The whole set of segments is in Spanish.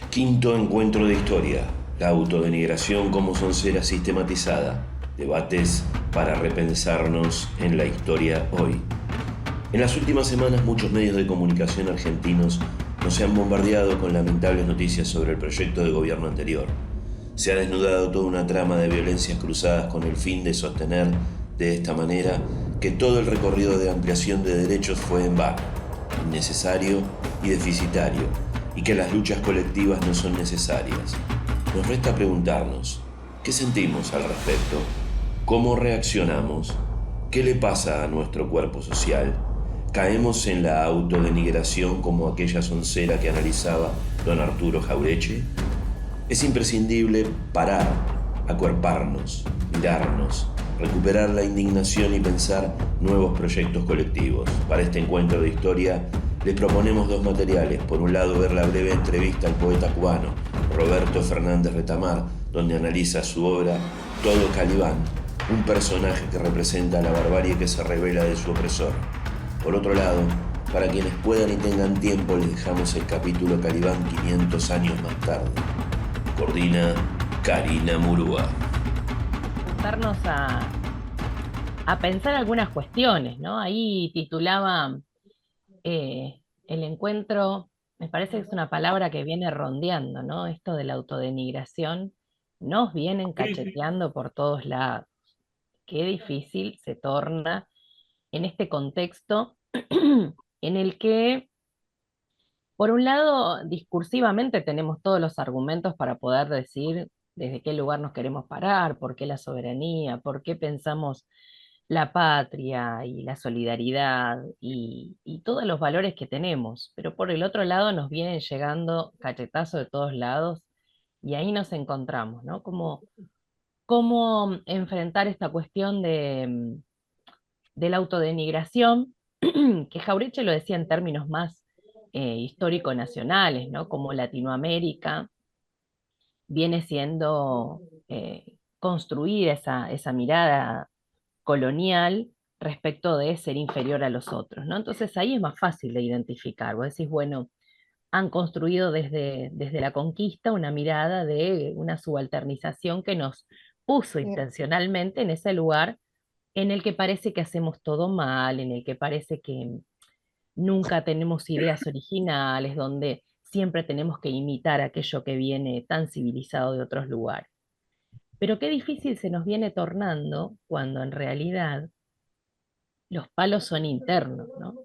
Quinto encuentro de historia. La autodenigración como soncera sistematizada. Debates para repensarnos en la historia hoy. En las últimas semanas muchos medios de comunicación argentinos nos han bombardeado con lamentables noticias sobre el proyecto de gobierno anterior. Se ha desnudado toda una trama de violencias cruzadas con el fin de sostener de esta manera que todo el recorrido de ampliación de derechos fue en vano, innecesario y deficitario, y que las luchas colectivas no son necesarias. Nos resta preguntarnos, ¿qué sentimos al respecto? ¿Cómo reaccionamos? ¿Qué le pasa a nuestro cuerpo social? ¿Caemos en la autodenigración como aquella soncera que analizaba don Arturo Jaureche? Es imprescindible parar, acuerparnos, mirarnos, recuperar la indignación y pensar nuevos proyectos colectivos. Para este encuentro de historia les proponemos dos materiales. Por un lado, ver la breve entrevista al poeta cubano Roberto Fernández Retamar, donde analiza su obra Todo Calibán, un personaje que representa la barbarie que se revela de su opresor. Por otro lado, para quienes puedan y tengan tiempo, les dejamos el capítulo Calibán 500 años más tarde. Coordina Karina Murúa. Juntarnos a pensar algunas cuestiones, ¿no? Ahí titulaba el encuentro, me parece que es una palabra que viene rondeando, ¿no? Esto de la autodenigración, nos vienen cacheteando por todos lados. Qué difícil se torna en este contexto en el que, por un lado, discursivamente tenemos todos los argumentos para poder decir desde qué lugar nos queremos parar, por qué la soberanía, por qué pensamos la patria y la solidaridad y todos los valores que tenemos. Pero por el otro lado nos vienen llegando cachetazos de todos lados y ahí nos encontramos, ¿no? Cómo enfrentar esta cuestión de la autodenigración, que Jaureche lo decía en términos más histórico-nacionales, ¿no? Como Latinoamérica viene siendo construida esa mirada colonial respecto de ser inferior a los otros, ¿no? Entonces ahí es más fácil de identificar. Vos decís, bueno, han construido desde la conquista una mirada de una subalternización que nos puso intencionalmente en ese lugar en el que parece que hacemos todo mal, en el que parece que nunca tenemos ideas originales, donde siempre tenemos que imitar aquello que viene tan civilizado de otros lugares. Pero qué difícil se nos viene tornando cuando en realidad los palos son internos, ¿no?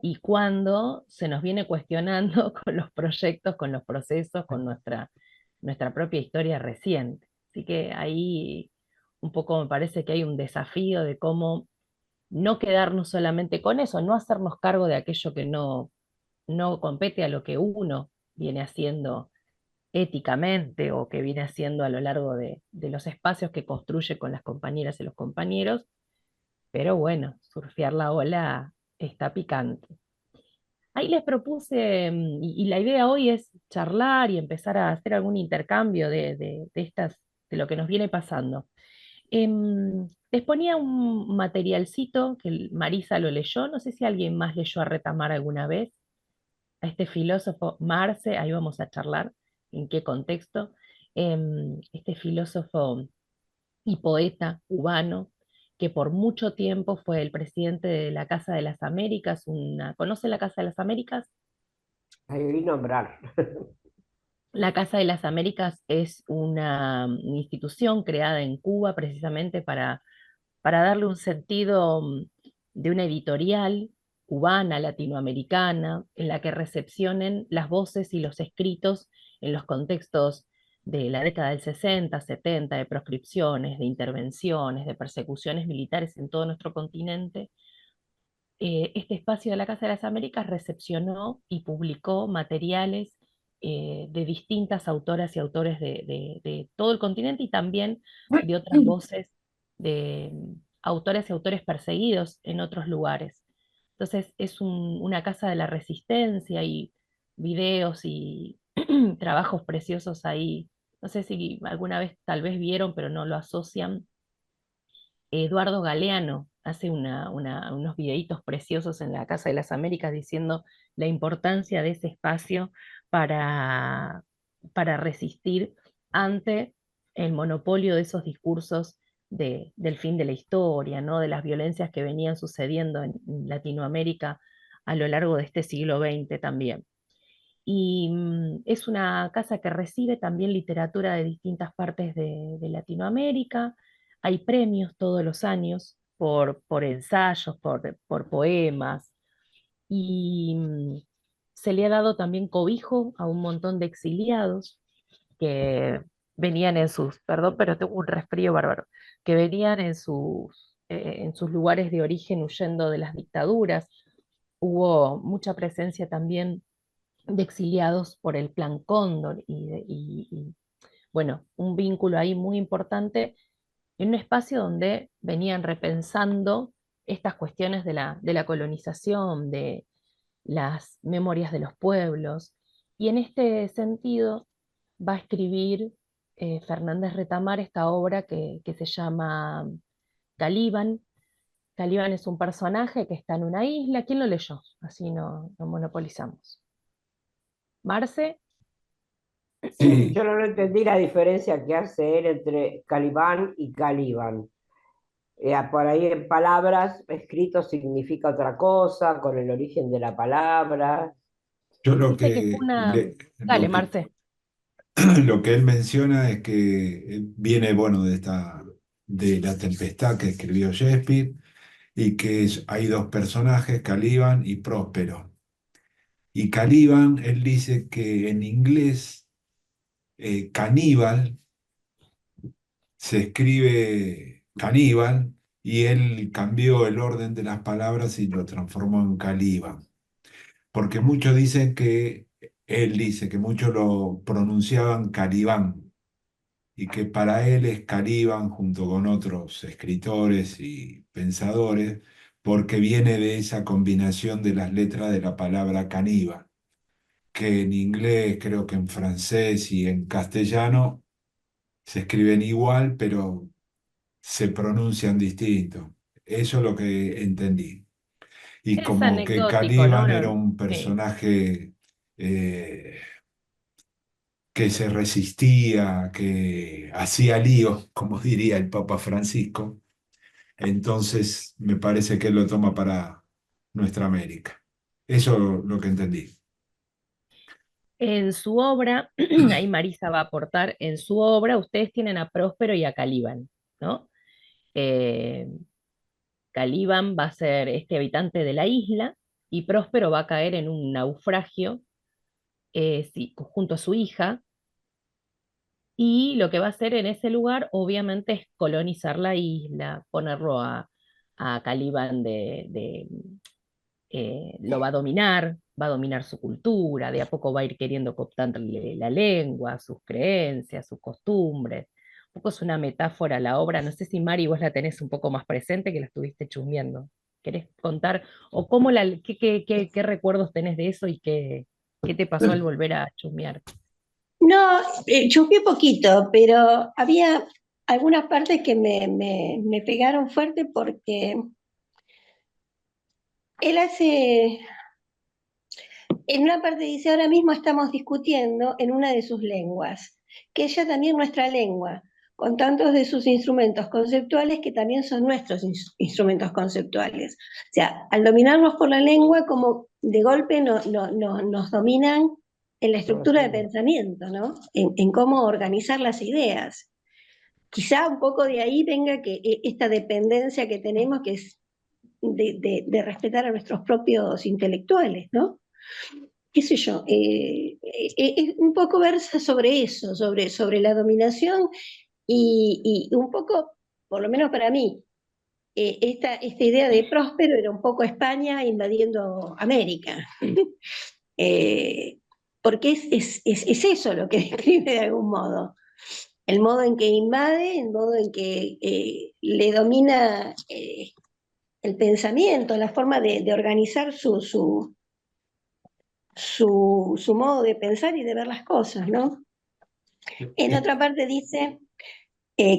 Y cuando se nos viene cuestionando con los proyectos, con los procesos, con nuestra propia historia reciente. Así que ahí un poco me parece que hay un desafío de cómo no quedarnos solamente con eso, no hacernos cargo de aquello que no compete a lo que uno viene haciendo éticamente o que viene haciendo a lo largo de los espacios que construye con las compañeras y los compañeros, pero bueno, surfear la ola está picante. Ahí les propuse, y la idea hoy es charlar y empezar a hacer algún intercambio de lo que nos viene pasando. Les ponía un materialcito que Marisa lo leyó, no sé si alguien más leyó a Retamar alguna vez, a este filósofo Marce, ahí vamos a charlar en qué contexto, este filósofo y poeta cubano que por mucho tiempo fue el presidente de la Casa de las Américas, ¿conoce la Casa de las Américas? Ahí vi nombrar. La Casa de las Américas es una institución creada en Cuba precisamente para darle un sentido de una editorial cubana, latinoamericana, en la que recepcionen las voces y los escritos en los contextos de la década del 60, 70, de proscripciones, de intervenciones, de persecuciones militares en todo nuestro continente. Este espacio de la Casa de las Américas recepcionó y publicó materiales de distintas autoras y autores de todo el continente y también de otras voces de autores y autores perseguidos en otros lugares. Entonces es una casa de la resistencia y videos y trabajos preciosos ahí. No sé si alguna vez tal vez vieron, pero no lo asocian. Eduardo Galeano hace unos videitos preciosos en la Casa de las Américas diciendo la importancia de ese espacio para para resistir ante el monopolio de esos discursos del fin de la historia, ¿no? De las violencias que venían sucediendo en Latinoamérica a lo largo de este siglo XX también. Y es una casa que recibe también literatura de distintas partes de Latinoamérica. Hay premios todos los años por ensayos, por poemas, y se le ha dado también cobijo a un montón de exiliados que venían en sus, perdón, pero tengo un resfrío bárbaro, que venían en sus lugares de origen huyendo de las dictaduras. Hubo mucha presencia también de exiliados por el Plan Cóndor bueno, un vínculo ahí muy importante en un espacio donde venían repensando estas cuestiones de la colonización, de las memorias de los pueblos. Y en este sentido va a escribir Fernández Retamar esta obra que se llama Calíban. Calíban es un personaje que está en una isla. ¿Quién lo leyó? Así no monopolizamos. Marce. Sí, Yo no entendí la diferencia que hace él entre Calibán y Calibán. Por ahí en palabras, escrito significa otra cosa, con el origen de la palabra. yo lo Dice que fue que, una... Dale, lo que, Marce. lo que él menciona es que viene, bueno, de La Tempestad que escribió Shakespeare y que hay dos personajes, Caliban y Próspero. Y Caliban, él dice que en inglés caníbal se escribe caníbal y él cambió el orden de las palabras y lo transformó en Caliban. Porque muchos dicen que, él dice que muchos lo pronunciaban Calibán y que para él es Caliban junto con otros escritores y pensadores, porque viene de esa combinación de las letras de la palabra caníbal, que en inglés, creo que en francés y en castellano se escriben igual, pero se pronuncian distinto. Eso es lo que entendí. Y Es como que anecdótico, ¿no? Caliban era un Sí. personaje eh, que se resistía, que hacía líos, como diría el Papa Francisco, entonces me parece que él lo toma para nuestra América. Eso es lo que entendí. En su obra, ahí Marisa va a aportar, en su obra ustedes tienen a Próspero y a Calíban, ¿no? Eh, Calíban va a ser este habitante de la isla y Próspero va a caer en un naufragio sí, junto a su hija, y lo que va a hacer en ese lugar obviamente es colonizar la isla, ponerlo a Calíban lo va a dominar su cultura, de a poco va a ir queriendo cooptarle la lengua, sus creencias, sus costumbres. Un poco es una metáfora la obra, no sé si Mari vos la tenés un poco más presente que la estuviste chusmeando. ¿Querés contar o qué recuerdos tenés de eso y qué te pasó al volver a chusmear? No, chusqué poquito, pero había algunas partes que me pegaron fuerte porque él hace, en una parte dice, ahora mismo estamos discutiendo en una de sus lenguas, que es ya también nuestra lengua, con tantos de sus instrumentos conceptuales que también son nuestros instrumentos conceptuales. O sea, al dominarnos por la lengua, como de golpe nos dominan en la estructura de pensamiento, ¿no? En cómo organizar las ideas. Quizá un poco de ahí venga que esta dependencia que tenemos, que es de respetar a nuestros propios intelectuales, ¿no? Qué sé yo, un poco versa sobre eso, sobre la dominación y un poco, por lo menos para mí, esta idea de Próspero era un poco España invadiendo América. eh, Porque es eso lo que describe de algún modo. El modo en que invade, el modo en que le domina el pensamiento, la forma de organizar su modo de pensar y de ver las cosas, ¿no? En otra parte dice,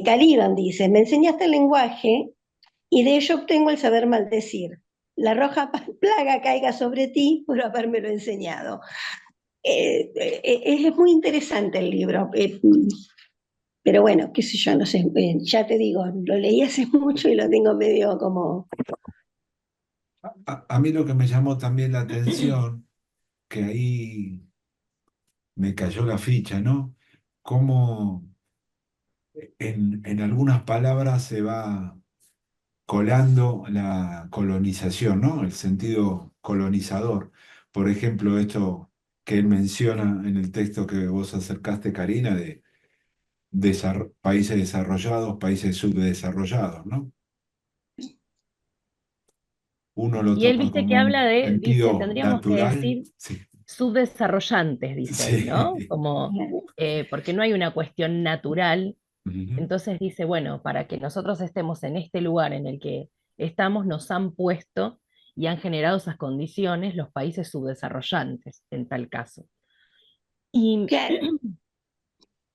Caliban dice, me enseñaste el lenguaje y de ello obtengo el saber maldecir. La roja plaga caiga sobre ti por habérmelo enseñado. Es muy interesante el libro, pero bueno, qué sé yo, no sé, ya te digo, lo leí hace mucho y lo tengo medio como... A mí lo que me llamó también la atención, que ahí me cayó la ficha, ¿no? Cómo en algunas palabras se va colando la colonización, ¿no? El sentido colonizador. Por ejemplo, esto que él menciona en el texto que vos acercaste, Karina, de países desarrollados, países subdesarrollados, ¿no? Uno lo Y él toma viste como que un habla de, dice, sentido tendríamos que natural. decir Sí, subdesarrollantes, dice él, ¿no? sí. Como, porque no hay una cuestión natural. Ujú. Entonces dice, bueno, para que nosotros estemos en este lugar en el que estamos, nos han puesto y han generado esas condiciones los países subdesarrollantes, en tal caso. Y Claro,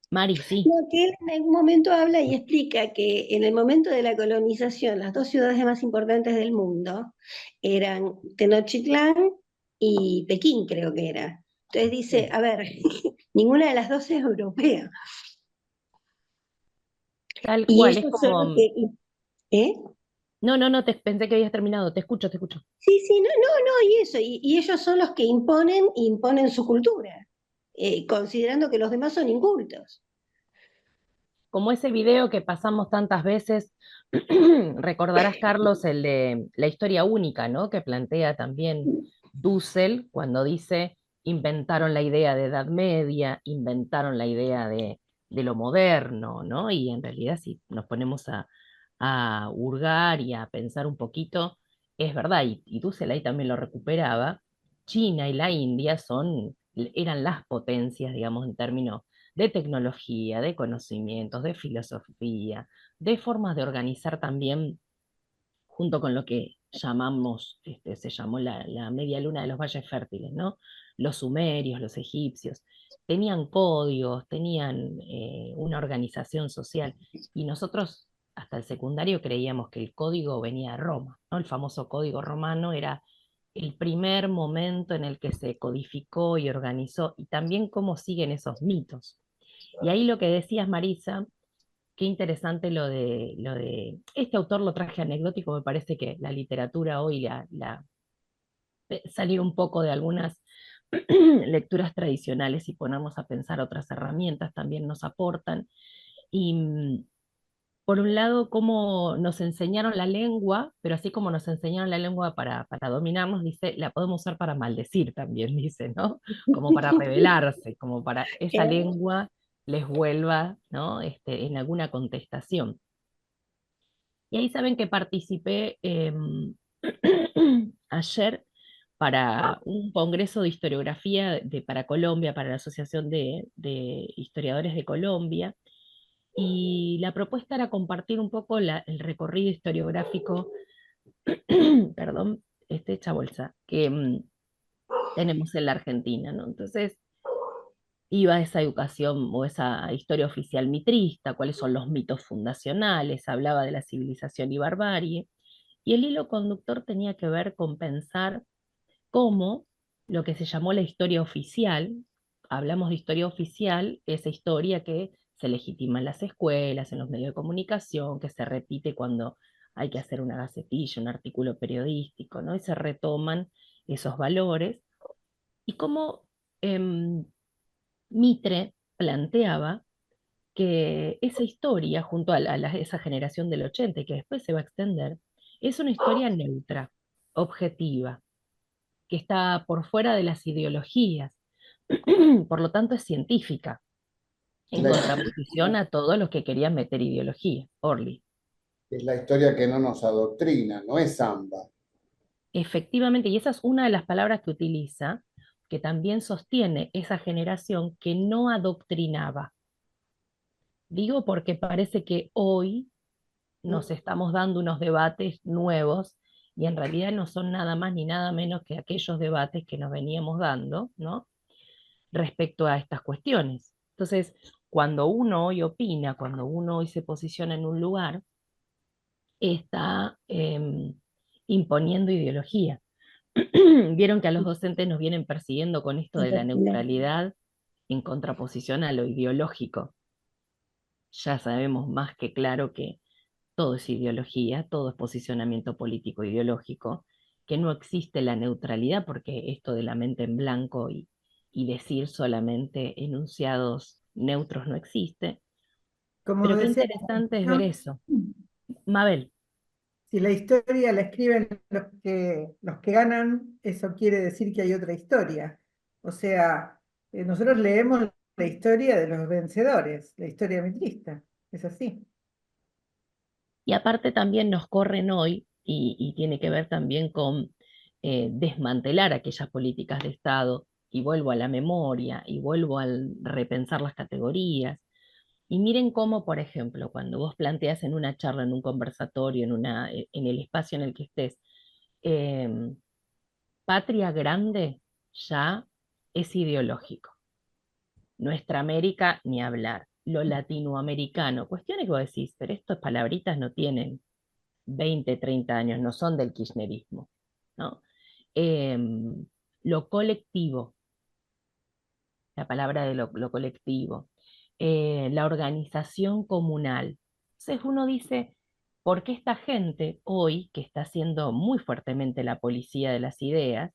Mari, sí, no, que él en algún momento habla y explica que en el momento de la colonización, las dos ciudades más importantes del mundo eran Tenochtitlán y Pekín, creo que era. Entonces dice, a ver, ninguna de las dos es europea. tal Y cual, es ellos son los como, que... ¿Eh? no, no, no, pensé que habías terminado, te escucho, te escucho. Sí, sí, no, no, no, y eso, y ellos son los que imponen su cultura, considerando que los demás son incultos. Como ese video que pasamos tantas veces, recordarás, Carlos, el de la historia única, ¿no? Que plantea también Dussel cuando dice, inventaron la idea de Edad Media, inventaron la idea de lo moderno, ¿no? Y en realidad si nos ponemos a hurgar y a pensar un poquito, es verdad, y Dussel ahí también lo recuperaba, China y la India eran las potencias, digamos, en términos de tecnología, de conocimientos, de filosofía, de formas de organizar también, junto con lo que llamamos, se llamó la media luna de los valles fértiles, ¿no? Los sumerios, los egipcios, tenían códigos, tenían una organización social, y nosotros hasta el secundario creíamos que el código venía de Roma, ¿no? El famoso código romano era el primer momento en el que se codificó y organizó, y también cómo siguen esos mitos. Y ahí lo que decías, Marisa, qué interesante este autor lo traje anecdótico, me parece que la literatura hoy, salir un poco de algunas lecturas tradicionales y ponernos a pensar otras herramientas también nos aportan. Y por un lado, cómo nos enseñaron la lengua, pero así como nos enseñaron la lengua para dominarnos, dice, la podemos usar para maldecir también, dice, ¿no? Como para rebelarse, como para esa lengua les vuelva, ¿no? En alguna contestación. Y ahí saben que participé ayer para un congreso de historiografía para Colombia, para la Asociación de Historiadores de Colombia, y la propuesta era compartir un poco el recorrido historiográfico, perdón, hecha bolsa, que tenemos en la Argentina, ¿no? Entonces, iba esa educación o esa historia oficial mitrista, cuáles son los mitos fundacionales, hablaba de la civilización y barbarie, y el hilo conductor tenía que ver con pensar cómo lo que se llamó la historia oficial, hablamos de historia oficial, esa historia que se legitima en las escuelas, en los medios de comunicación, que se repite cuando hay que hacer una gacetilla, un artículo periodístico, ¿no? Y se retoman esos valores, y cómo em, Mitre planteaba que esa historia, junto a esa generación del 80 y que después se va a extender, es una historia neutra, objetiva, que está por fuera de las ideologías, por lo tanto es científica, en La- contraposición a todos los que querían meter ideología. Orly. es la historia que no nos adoctrina, no es samba. Efectivamente, y esa es una de las palabras que utiliza, que también sostiene esa generación que no adoctrinaba. Digo porque parece que hoy nos estamos dando unos debates nuevos y en realidad no son nada más ni nada menos que aquellos debates que nos veníamos dando, ¿no? Respecto a estas cuestiones. Entonces, cuando uno hoy opina, cuando uno hoy se posiciona en un lugar, está imponiendo ideología. Vieron que a los docentes nos vienen persiguiendo con esto de la neutralidad en contraposición a lo ideológico. Ya sabemos más que claro que todo es ideología, todo es posicionamiento político ideológico, que no existe la neutralidad porque esto de la mente en blanco y decir solamente enunciados neutros no existe. Como Pero qué decía, interesante es ver ¿no? eso. Mabel, Si la historia la escriben los que ganan, eso quiere decir que hay otra historia. O sea, nosotros leemos la historia de los vencedores, la historia metrista. Es así. y aparte también nos corren hoy, y tiene que ver también con desmantelar aquellas políticas de Estado, y vuelvo a la memoria, y vuelvo al repensar las categorías. Y miren cómo, por ejemplo, cuando vos planteas en una charla, en un conversatorio, en el espacio en el que estés, em, patria grande ya es ideológico. Nuestra América, ni hablar. Lo latinoamericano, cuestiones que vos decís, pero estas palabritas no tienen 20, 30 años, no son del kirchnerismo, ¿no? Em, lo colectivo, la palabra de lo colectivo, la organización comunal. Entonces uno dice, ¿por qué esta gente hoy, que está haciendo muy fuertemente la policía de las ideas,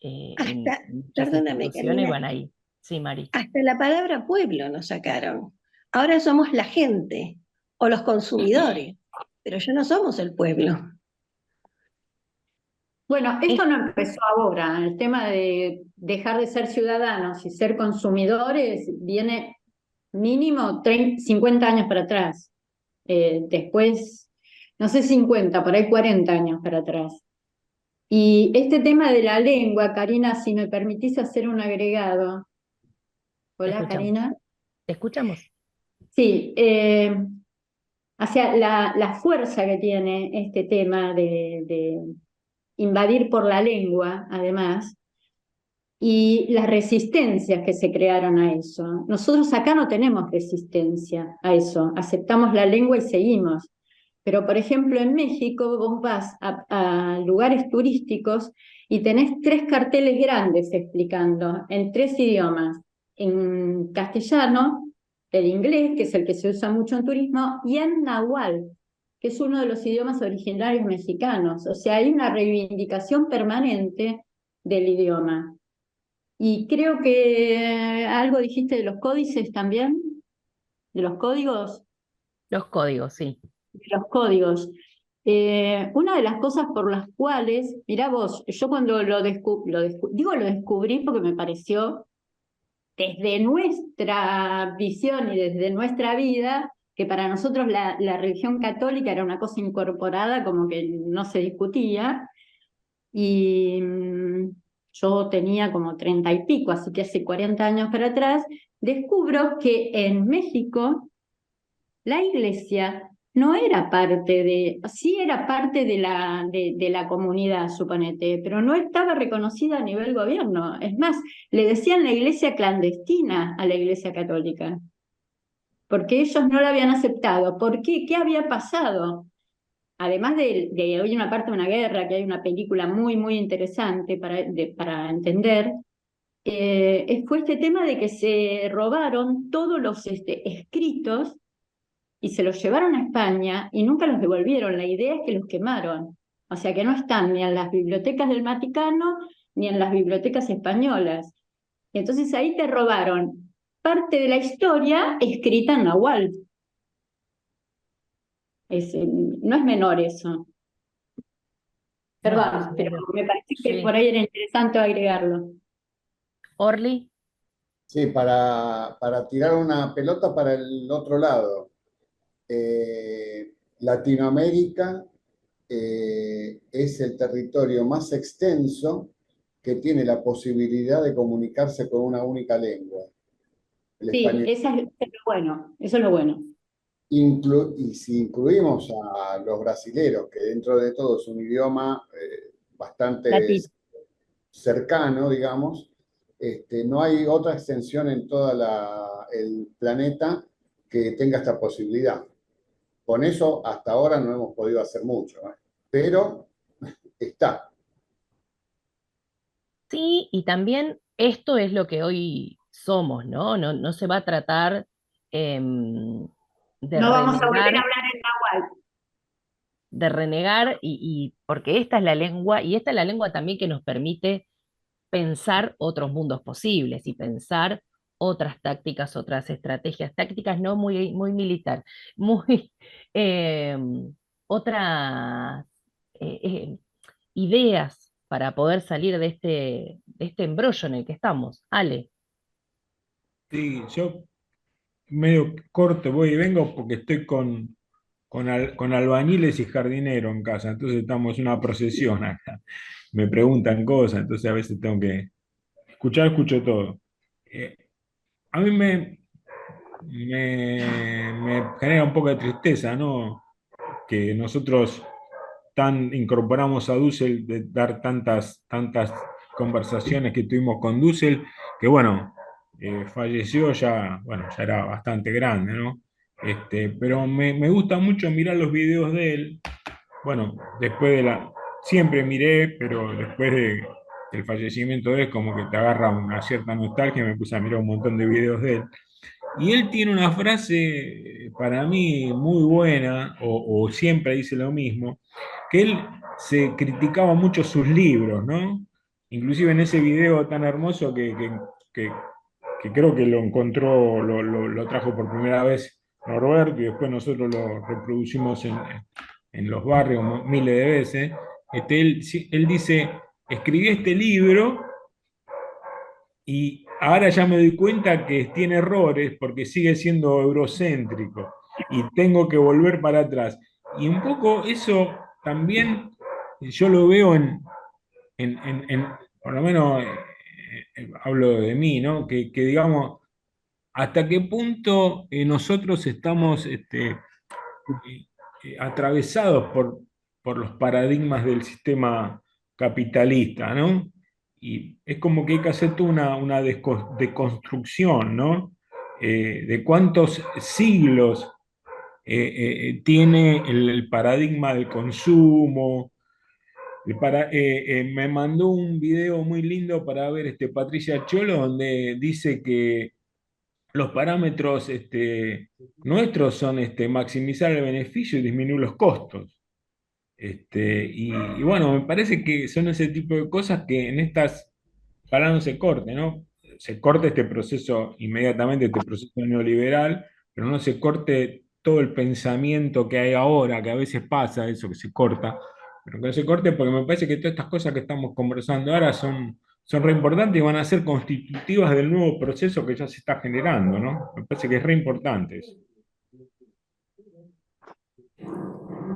en Hasta, muchas perdóname, instituciones Karina, van ahí? Sí, Mari. hasta la palabra pueblo nos sacaron. Ahora somos la gente o los consumidores, pero ya no somos el pueblo. Bueno, esto no empezó ahora. El tema de dejar de ser ciudadanos y ser consumidores viene mínimo 50 años para atrás. Después, no sé 50, por ahí 40 años para atrás. Y este tema de la lengua, Karina, si me permitís hacer un agregado. Te Hola, escuchamos. Karina. Te escuchamos. Sí, hacia la fuerza que tiene este tema de invadir por la lengua, además, y las resistencias que se crearon a eso. Nosotros acá no tenemos resistencia a eso, aceptamos la lengua y seguimos. Pero, por ejemplo, en México vos vas a lugares turísticos y tenés 3 carteles grandes explicando en 3 idiomas, en castellano, el inglés, que es el que se usa mucho en turismo, y en náhuatl, que es uno de los idiomas originarios mexicanos. O sea, hay una reivindicación permanente del idioma. Y creo que algo dijiste de los códices también, de los códigos. Los códigos, sí. De los códigos. Una de las cosas por las cuales, mirá vos, yo cuando lo descubrí porque me pareció desde nuestra visión y desde nuestra vida, que para nosotros la religión católica era una cosa incorporada, como que no se discutía, y yo tenía como 30 y pico, así que hace 40 años para atrás, descubro que en México la iglesia no era parte sí era parte de la comunidad, suponete, pero no estaba reconocida a nivel gobierno. Es más, le decían la iglesia clandestina a la iglesia católica, porque ellos no la habían aceptado. ¿Por qué? ¿Qué había pasado? Además de hoy una parte de una guerra, que hay una película muy, muy interesante para entender, fue este tema de que se robaron todos los escritos y se los llevaron a España y nunca los devolvieron. La idea es que los quemaron. O sea que no están ni en las bibliotecas del Vaticano ni en las bibliotecas españolas. Y entonces ahí te robaron parte de la historia escrita en náhuatl. No es menor eso. Perdón, No, pero me parece que sí. por ahí era interesante agregarlo. Orly, Sí, para tirar una pelota para el otro lado. Latinoamérica es el territorio más extenso que tiene la posibilidad de comunicarse con una única lengua, el Sí, español. eso es lo bueno. Eso es lo bueno. Y si incluimos a los brasileros, que dentro de todo es un idioma bastante Latino. cercano, digamos, no hay otra extensión en todo el planeta que tenga esta posibilidad. Con eso hasta ahora no hemos podido hacer mucho, pero está. Sí, y también esto es lo que hoy somos, ¿no? No se va a tratar de No vamos a volver a renegar, hablar en náhuatl. y porque esta es la lengua, y esta es la lengua también que nos permite pensar otros mundos posibles y pensar otras tácticas, otras estrategias, tácticas no muy militar, muy eh, otras ideas para poder salir de este embrollo en el que estamos. Ale, Sí, yo medio corto voy y vengo porque estoy con albañiles y jardineros en casa, entonces estamos en una procesión acá. Me preguntan cosas, entonces a veces tengo que escucho todo. Eh, a mí me genera un poco de tristeza, ¿no? Que nosotros incorporamos a Dussel de dar tantas conversaciones que tuvimos con Dussel, que bueno, falleció ya, bueno, ya era bastante grande, ¿no? Pero me gusta mucho mirar los videos de él. Bueno, siempre miré, pero del fallecimiento de él, como que te agarra una cierta nostalgia, me puse a mirar un montón de videos de él. Y él tiene una frase para mí muy buena, o siempre dice lo mismo, que él se criticaba mucho sus libros, ¿no? Inclusive en ese video tan hermoso que- que creo que lo encontró, lo trajo por primera vez Norberto y después nosotros lo reproducimos en los barrios miles de veces. Él dice, escribí este libro y ahora ya me doy cuenta que tiene errores porque sigue siendo eurocéntrico y tengo que volver para atrás. Y un poco eso también yo lo veo por lo menos hablo de mí, ¿no? Que digamos, hasta qué punto nosotros estamos atravesados por los paradigmas del sistema capitalista, ¿no? Y es como que hay que hacer toda una deconstrucción, ¿no? De cuántos siglos tiene el paradigma del consumo. Me mandó un video muy lindo para ver Patricia Cholo, donde dice que los parámetros nuestros son maximizar el beneficio y disminuir los costos. Y bueno, me parece que son ese tipo de cosas que en estas, ojalá no se corte, ¿no? Se corte este proceso inmediatamente, este proceso neoliberal, pero no se corte todo el pensamiento que hay ahora, que a veces pasa eso, que se corta, pero que no se corte porque me parece que todas estas cosas que estamos conversando ahora son re importantes y van a ser constitutivas del nuevo proceso que ya se está generando, ¿no? Me parece que es re importante eso.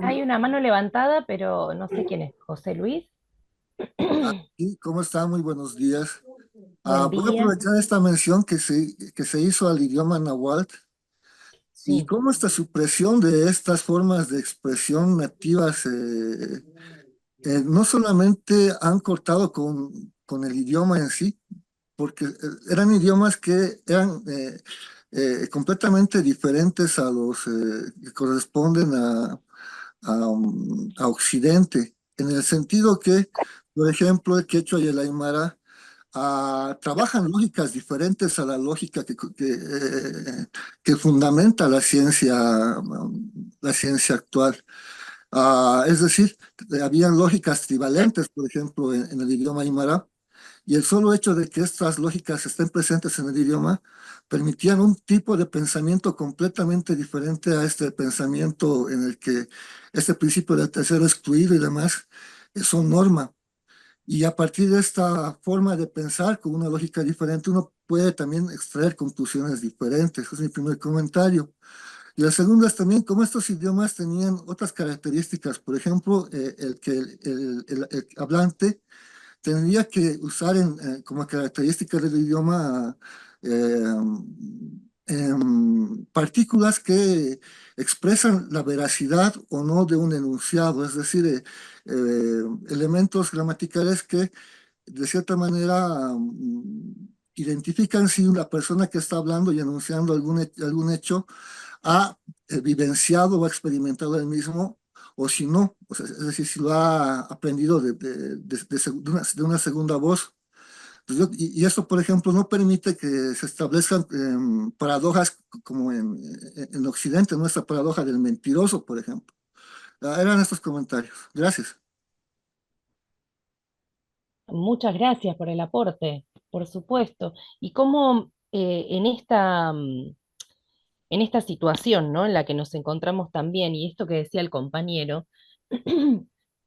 hay una mano levantada, pero no sé quién es. ¿José Luis? Sí, ¿cómo está? Muy buenos días. Buen Voy a día. aprovechar esta mención que se hizo al idioma náhuatl y Sí. cómo esta supresión de estas formas de expresión nativas no solamente han cortado con el idioma en sí, porque eran idiomas que eran completamente diferentes a los que corresponden a Occidente, en el sentido que, por ejemplo, el quechua y el aymara trabajan lógicas diferentes a la lógica que fundamenta la ciencia actual. Es decir, habían lógicas trivalentes, por ejemplo, en el idioma aymara, y el solo hecho de que estas lógicas estén presentes en el idioma permitían un tipo de pensamiento completamente diferente a este pensamiento en el que este principio del tercero excluido y demás son norma. Y a partir de esta forma de pensar con una lógica diferente, uno puede también extraer conclusiones diferentes. Ese es mi primer comentario. Y la segunda es también cómo estos idiomas tenían otras características. Por ejemplo, el hablante tendría que usar como característica del idioma eh, partículas que expresan la veracidad o no de un enunciado, es decir, elementos gramaticales que de cierta manera identifican si una persona que está hablando y enunciando algún hecho ha vivenciado o ha experimentado el mismo, o si no, o sea, es decir, si lo ha aprendido de una segunda voz. Y eso, por ejemplo, no permite que se establezcan paradojas como en Occidente, nuestra paradoja del mentiroso, por ejemplo. Eran estos comentarios. Gracias. Muchas gracias por el aporte, por supuesto. Y cómo en esta situación, ¿no? En la que nos encontramos también, y esto que decía el compañero,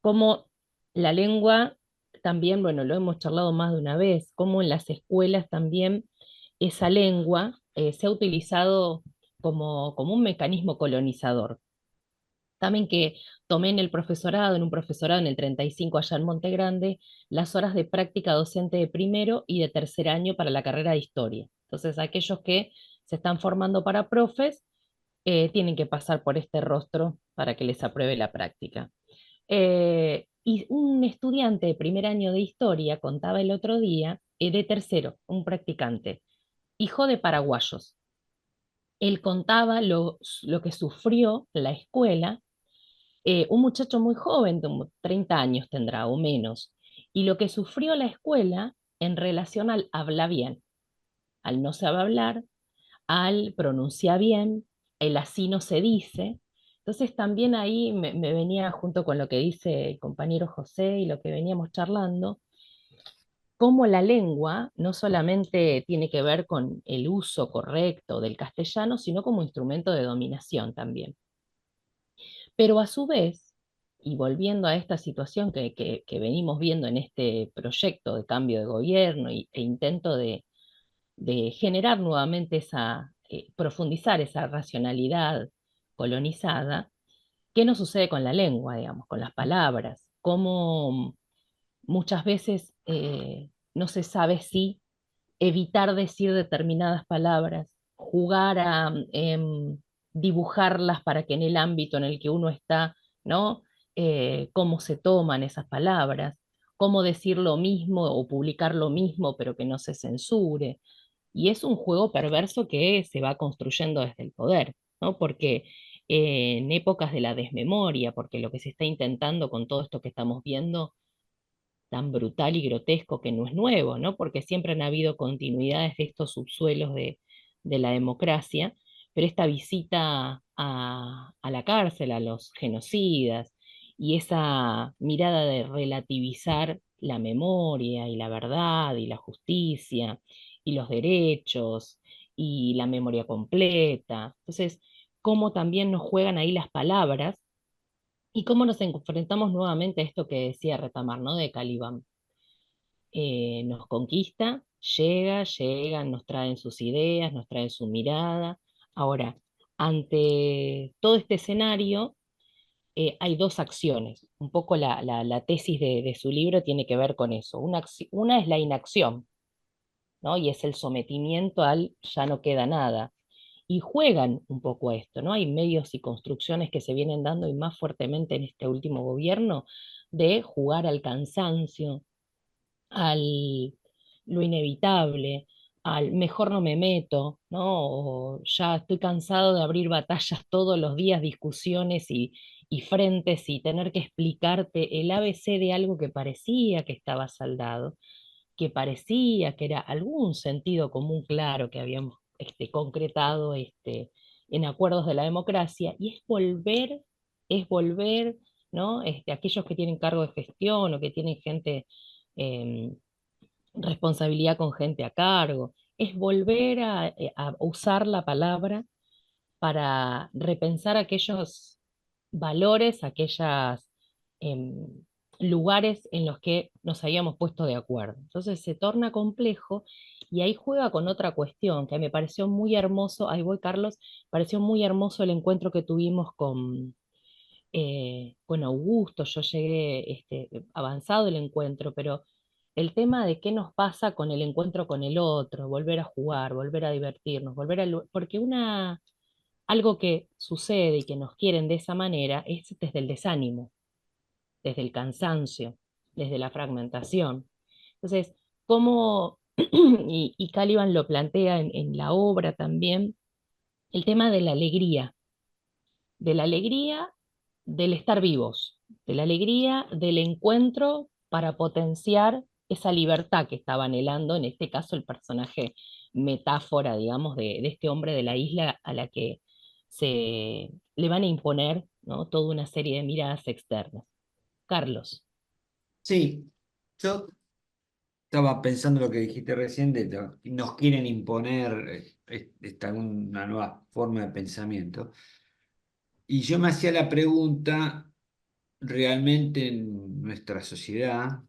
cómo la lengua también, bueno, lo hemos charlado más de una vez, cómo en las escuelas también esa lengua se ha utilizado como un mecanismo colonizador. También que tomé en el profesorado, en un profesorado en el 35 allá en Monte Grande, las horas de práctica docente de primero y de tercer año para la carrera de historia. Entonces, aquellos que se están formando para profes tienen que pasar por este rostro para que les apruebe la práctica. Y un estudiante de primer año de historia contaba el otro día, de tercero, un practicante, hijo de paraguayos. Él contaba lo que sufrió la escuela, un muchacho muy joven, como 30 años tendrá o menos, y lo que sufrió la escuela en relación al habla bien, al no saber hablar, al pronuncia bien, el así no se dice. Entonces también ahí me venía junto con lo que dice el compañero José y lo que veníamos charlando, cómo la lengua no solamente tiene que ver con el uso correcto del castellano, sino como instrumento de dominación también. Pero a su vez, y volviendo a esta situación que venimos viendo en este proyecto de cambio de gobierno e intento de generar nuevamente profundizar esa racionalidad colonizada, ¿qué nos sucede con la lengua, digamos, con las palabras? Cómo muchas veces no se sabe si evitar decir determinadas palabras, jugar a dibujarlas para que en el ámbito en el que uno está, ¿no? Cómo se toman esas palabras, cómo decir lo mismo o publicar lo mismo, pero que no se censure. Y es un juego perverso que se va construyendo desde el poder, ¿no? Porque en épocas de la desmemoria, porque lo que se está intentando con todo esto que estamos viendo tan brutal y grotesco que no es nuevo, ¿no? Porque siempre han habido continuidades de estos subsuelos de la democracia, pero esta visita a la cárcel, a los genocidas, y esa mirada de relativizar la memoria y la verdad y la justicia y los derechos y la memoria completa. Entonces, cómo también nos juegan ahí las palabras y cómo nos enfrentamos nuevamente a esto que decía Retamar, ¿no? De Calibán. Nos conquista, llega, nos traen sus ideas, nos traen su mirada. Ahora, ante todo este escenario, hay dos acciones. Un poco la tesis de su libro tiene que ver con eso. Una es la inacción, ¿no? Y es el sometimiento al ya no queda nada. Y juegan un poco a esto, ¿no? Hay medios y construcciones que se vienen dando y más fuertemente en este último gobierno de jugar al cansancio, al lo inevitable, al mejor no me meto, ¿no? O ya estoy cansado de abrir batallas todos los días, discusiones y frentes y tener que explicarte el ABC de algo que parecía que estaba saldado, que parecía que era algún sentido común claro que habíamos concretado en acuerdos de la democracia, y es volver, ¿no? Aquellos que tienen cargo de gestión o que tienen gente, em, responsabilidad con gente a cargo, es volver a usar la palabra para repensar aquellos valores, aquellos lugares en los que nos habíamos puesto de acuerdo. Entonces se torna complejo y ahí juega con otra cuestión que me pareció muy hermoso, ahí voy Carlos, pareció muy hermoso el encuentro que tuvimos con Augusto. Yo llegué avanzado el encuentro, pero el tema de qué nos pasa con el encuentro con el otro, volver a jugar, volver a divertirnos, porque algo que sucede y que nos quieren de esa manera es desde el desánimo, desde el cansancio, desde la fragmentación. Entonces, cómo, y Caliban lo plantea en la obra también, el tema de la alegría del estar vivos, de la alegría del encuentro para potenciar esa libertad que estaba anhelando, en este caso el personaje metáfora, digamos, de este hombre de la isla a la que le van a imponer, ¿no?, toda una serie de miradas externas. Carlos. Sí, yo estaba pensando lo que dijiste recién, nos quieren imponer una nueva forma de pensamiento. Y yo me hacía la pregunta, realmente en nuestra sociedad,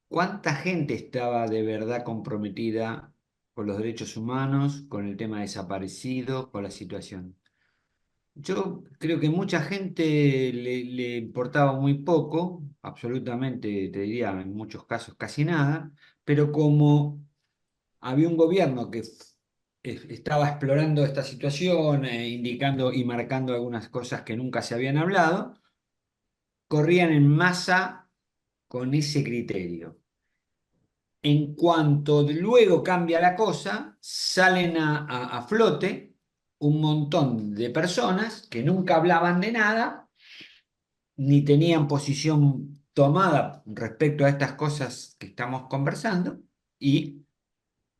¿cuánta gente estaba de verdad comprometida con los derechos humanos, con el tema desaparecido, con la situación? Yo creo que mucha gente le importaba muy poco, absolutamente, te diría, en muchos casos casi nada, pero como había un gobierno que estaba explorando esta situación, indicando y marcando algunas cosas que nunca se habían hablado, corrían en masa con ese criterio. En cuanto luego cambia la cosa, salen a flote un montón de personas que nunca hablaban de nada, ni tenían posición tomada respecto a estas cosas que estamos conversando, y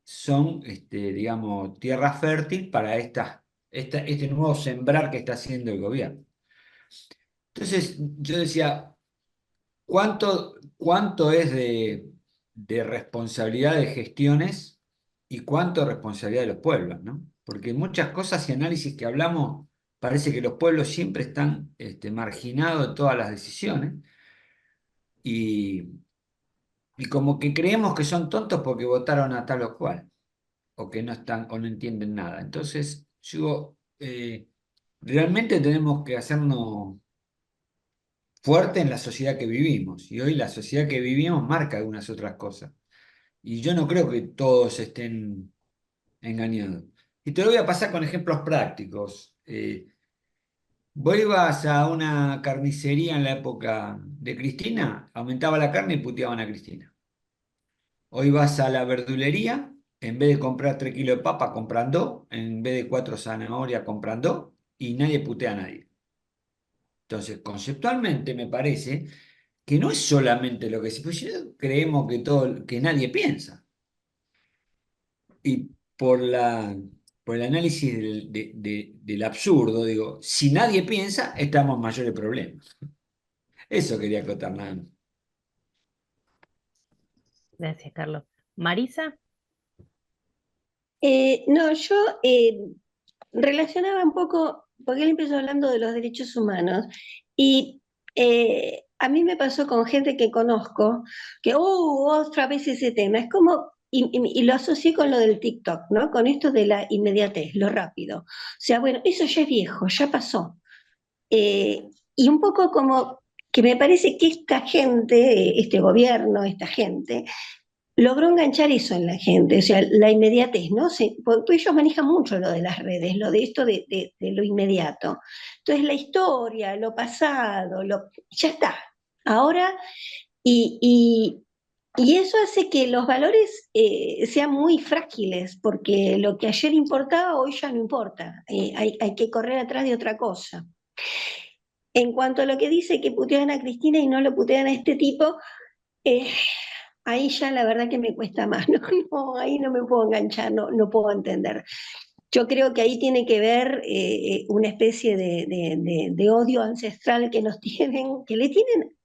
son, digamos, tierra fértil para este nuevo sembrar que está haciendo el gobierno. Entonces, yo decía, ¿cuánto es de responsabilidad de gestiones y cuánto de responsabilidad de los pueblos, ¿no? Porque muchas cosas y análisis que hablamos, parece que los pueblos siempre están marginados de todas las decisiones, y como que creemos que son tontos porque votaron a tal o cual, o que no están o no entienden nada. Entonces, yo realmente tenemos que hacernos fuerte en la sociedad que vivimos, y hoy la sociedad que vivimos marca algunas otras cosas, y yo no creo que todos estén engañados. Y te lo voy a pasar con ejemplos prácticos. Vos ibas a una carnicería en la época de Cristina, aumentaba la carne y puteaban a Cristina. Hoy vas a la verdulería, en vez de comprar 3 kilos de papa, compran 2, en vez de 4 zanahorias, compran 2, y nadie putea a nadie. Entonces, conceptualmente me parece que no es solamente lo que se, pues creemos que nadie piensa. Y por el análisis del absurdo, digo, si nadie piensa, estamos en mayores problemas. Eso quería acotar nada más. Gracias, Carlos. Marisa. No, yo relacionaba un poco, porque él empezó hablando de los derechos humanos, y a mí me pasó con gente que conozco, que, otra vez ese tema, es como, y lo asocié con lo del TikTok, ¿no? Con esto de la inmediatez, lo rápido. O sea, bueno, eso ya es viejo, ya pasó. Y un poco como que me parece que esta gente, este gobierno, esta gente, logró enganchar eso en la gente, o sea, la inmediatez, ¿no? Porque ellos manejan mucho lo de las redes, lo de esto de lo inmediato. Entonces, la historia, lo pasado, ya está. Ahora, y eso hace que los valores sean muy frágiles, porque lo que ayer importaba, hoy ya no importa. Hay que correr atrás de otra cosa. En cuanto a lo que dice que putean a Cristina y no lo putean a este tipo, ahí ya la verdad que me cuesta más, ¿no? No, ahí no me puedo enganchar, no puedo entender. Yo creo que ahí tiene que ver una especie de odio ancestral que nos tienen, que le tienen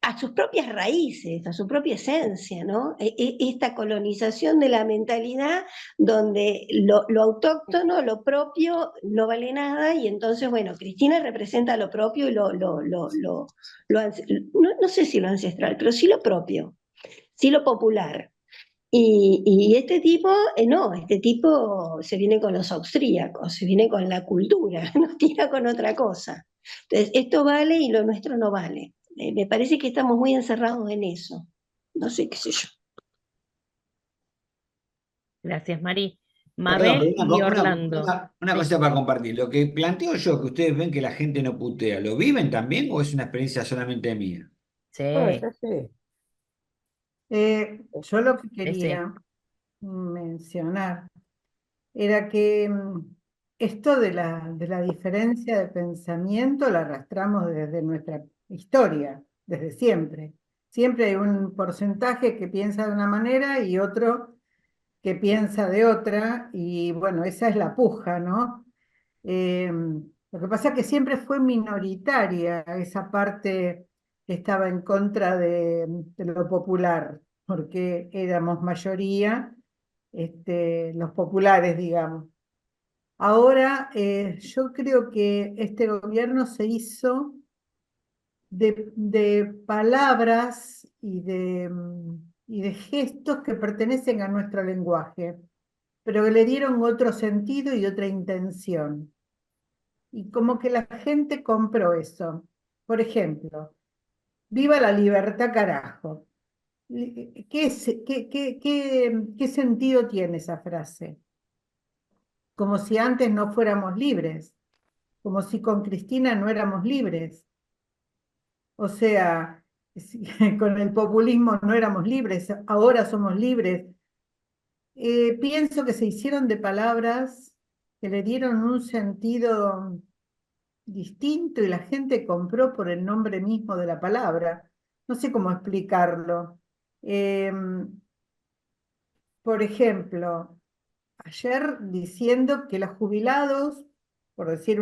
a sus propias raíces, a su propia esencia, ¿no? Esta colonización de la mentalidad donde lo autóctono, lo propio, no vale nada, y entonces, bueno, Cristina representa lo propio y no sé si lo ancestral, pero sí lo propio, sí lo popular. Y este tipo, no, este tipo se viene con los austríacos, se viene con la cultura, nos tira con otra cosa. Entonces, esto vale y lo nuestro no vale. Me parece que estamos muy encerrados en eso. No sé, qué sé yo. Gracias, Mari. Perdón, Mabel pero y Orlando. una Sí. cosa para compartir. Lo que planteo yo, que ustedes ven que la gente no putea, ¿lo viven también o es una experiencia solamente mía? Sí, Pues así. Yo lo que sí. quería mencionar era que esto de la diferencia de pensamiento la arrastramos desde nuestra historia, desde siempre. Siempre hay un porcentaje que piensa de una manera y otro que piensa de otra, y bueno, esa es la puja, ¿no? Lo que pasa es que siempre fue minoritaria esa parte que estaba en contra de lo popular, porque éramos mayoría, los populares, digamos. Ahora, yo creo que este gobierno se hizo de palabras y de gestos que pertenecen a nuestro lenguaje, pero que le dieron otro sentido y otra intención. Y como que la gente compró eso. Por ejemplo, viva la libertad, carajo. ¿Qué sentido tiene esa frase? Como si antes no fuéramos libres, como si con Cristina no éramos libres. O sea, con el populismo no éramos libres, ahora somos libres. Pienso que se hicieron de palabras que le dieron un sentido distinto y la gente compró por el nombre mismo de la palabra. No sé cómo explicarlo. Por ejemplo, ayer diciendo que los jubilados, por decir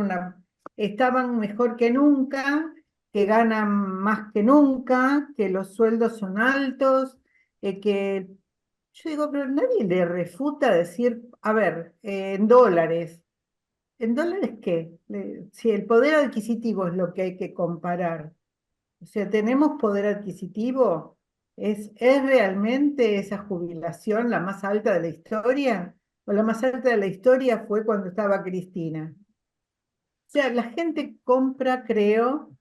estaban mejor que nunca, que ganan más que nunca, que los sueldos son altos, que yo digo, pero nadie le refuta decir, a ver, en dólares. ¿En dólares qué? Si el poder adquisitivo es lo que hay que comparar. O sea, ¿tenemos poder adquisitivo? ¿Es realmente esa jubilación la más alta de la historia? ¿O la más alta de la historia fue cuando estaba Cristina? O sea, la gente compra, creo,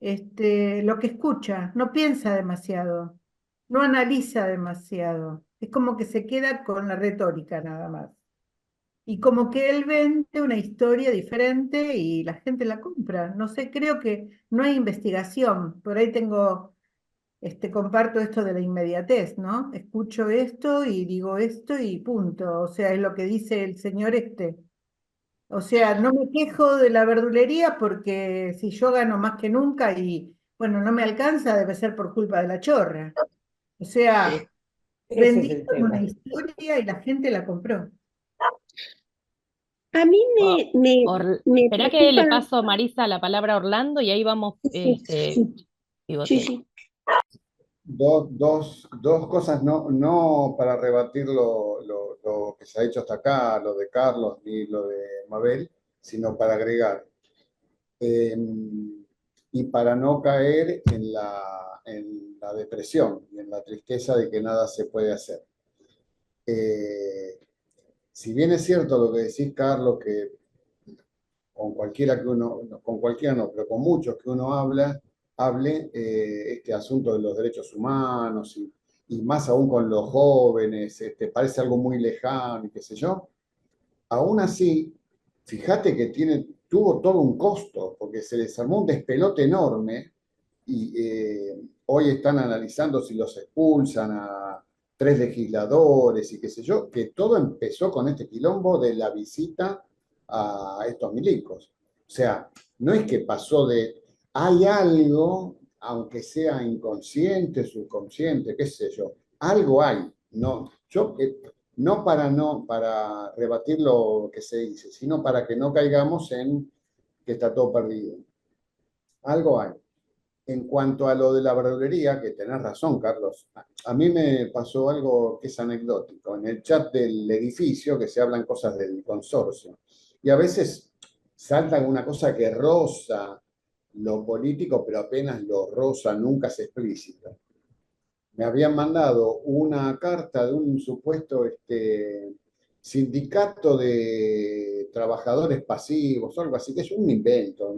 lo que escucha, no piensa demasiado, no analiza demasiado. Es como que se queda con la retórica nada más. Y como que él vende una historia diferente y la gente la compra. No sé, creo que no hay investigación. Por ahí comparto esto de la inmediatez, ¿no? Escucho esto y digo esto y punto. O sea, es lo que dice el señor este. O sea, no me quejo de la verdulería porque si yo gano más que nunca y, bueno, no me alcanza, debe ser por culpa de la chorra. O sea, Ese es el vendieron una tema. historia y la gente la compró. A mí me Esperá que le preocupa. paso, Marisa, la palabra a Orlando y ahí vamos Sí, sí, pivoteando. sí. Dos cosas, no para rebatir lo que se ha dicho hasta acá, lo de Carlos ni lo de Mabel, sino para agregar. Y para no caer en la depresión y en la tristeza de que nada se puede hacer. Si bien es cierto lo que decís, Carlos, que con cualquiera no, pero con muchos que uno hable este asunto de los derechos humanos y más aún con los jóvenes, parece algo muy lejano y qué sé yo. Aún así, fíjate que tuvo todo un costo, porque se les armó un despelote enorme y hoy están analizando si los expulsan a 3 legisladores y qué sé yo, que todo empezó con este quilombo de la visita a estos milicos. O sea, no es que pasó hay algo, aunque sea inconsciente, subconsciente, qué sé yo, algo hay. No, no para rebatir lo que se dice, sino para que no caigamos en que está todo perdido. Algo hay. En cuanto a lo de la verdulería, que tenés razón, Carlos, a mí me pasó algo que es anecdótico. En el chat del edificio, que se hablan cosas del consorcio, y a veces salta alguna cosa que roza lo político, pero apenas lo roza, nunca es explícito. Me habían mandado una carta de un supuesto sindicato de trabajadores pasivos, algo así, que es un invento.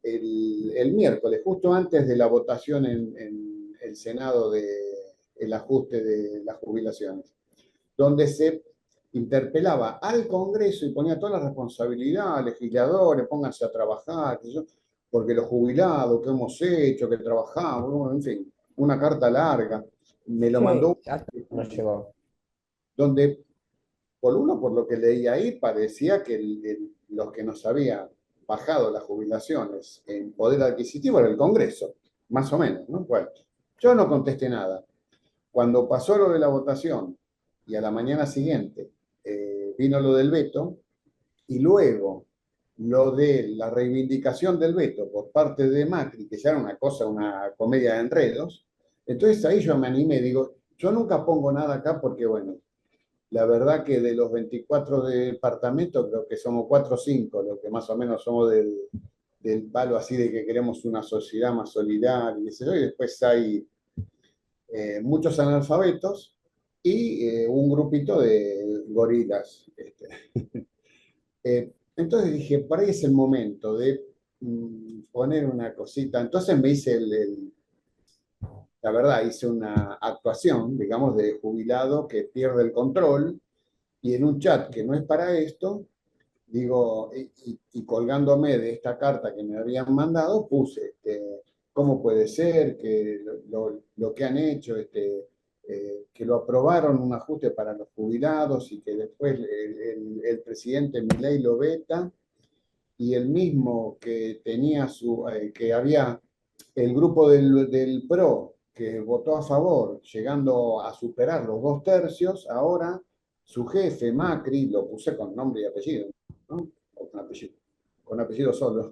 El miércoles, justo antes de la votación en el Senado del ajuste de las jubilaciones, donde se interpelaba al Congreso y ponía toda la responsabilidad, legisladores, pónganse a trabajar, porque los jubilados, que hemos hecho, que trabajamos, en fin, una carta larga. Me lo mandó, nos llegó. donde, por lo que leí ahí, parecía que los que nos habían bajado las jubilaciones en poder adquisitivo era el Congreso, más o menos, ¿no? Bueno, Yo no contesté nada. Cuando pasó lo de la votación y a la mañana siguiente vino lo del veto y luego lo de la reivindicación del veto por parte de Macri, que ya era una cosa, una comedia de enredos, entonces ahí yo me animé, digo, yo nunca pongo nada acá porque, bueno, la verdad que de los 24 departamentos creo que somos 4 o 5, los que más o menos somos del palo así de que queremos una sociedad más solidaria, y después hay muchos analfabetos y un grupito de gorilas. Entonces dije, por ahí es el momento de poner una cosita. Entonces me hice la verdad, hice una actuación, digamos, de jubilado que pierde el control y en un chat que no es para esto, digo, y colgándome de esta carta que me habían mandado, puse, ¿cómo puede ser que lo que han hecho, que lo aprobaron un ajuste para los jubilados y que después el presidente Milei lo veta y el mismo que tenía que había el grupo del PRO que votó a favor, llegando a superar los 2/3, ahora su jefe, Macri, lo puse con nombre y apellido, ¿no? O con apellido solo,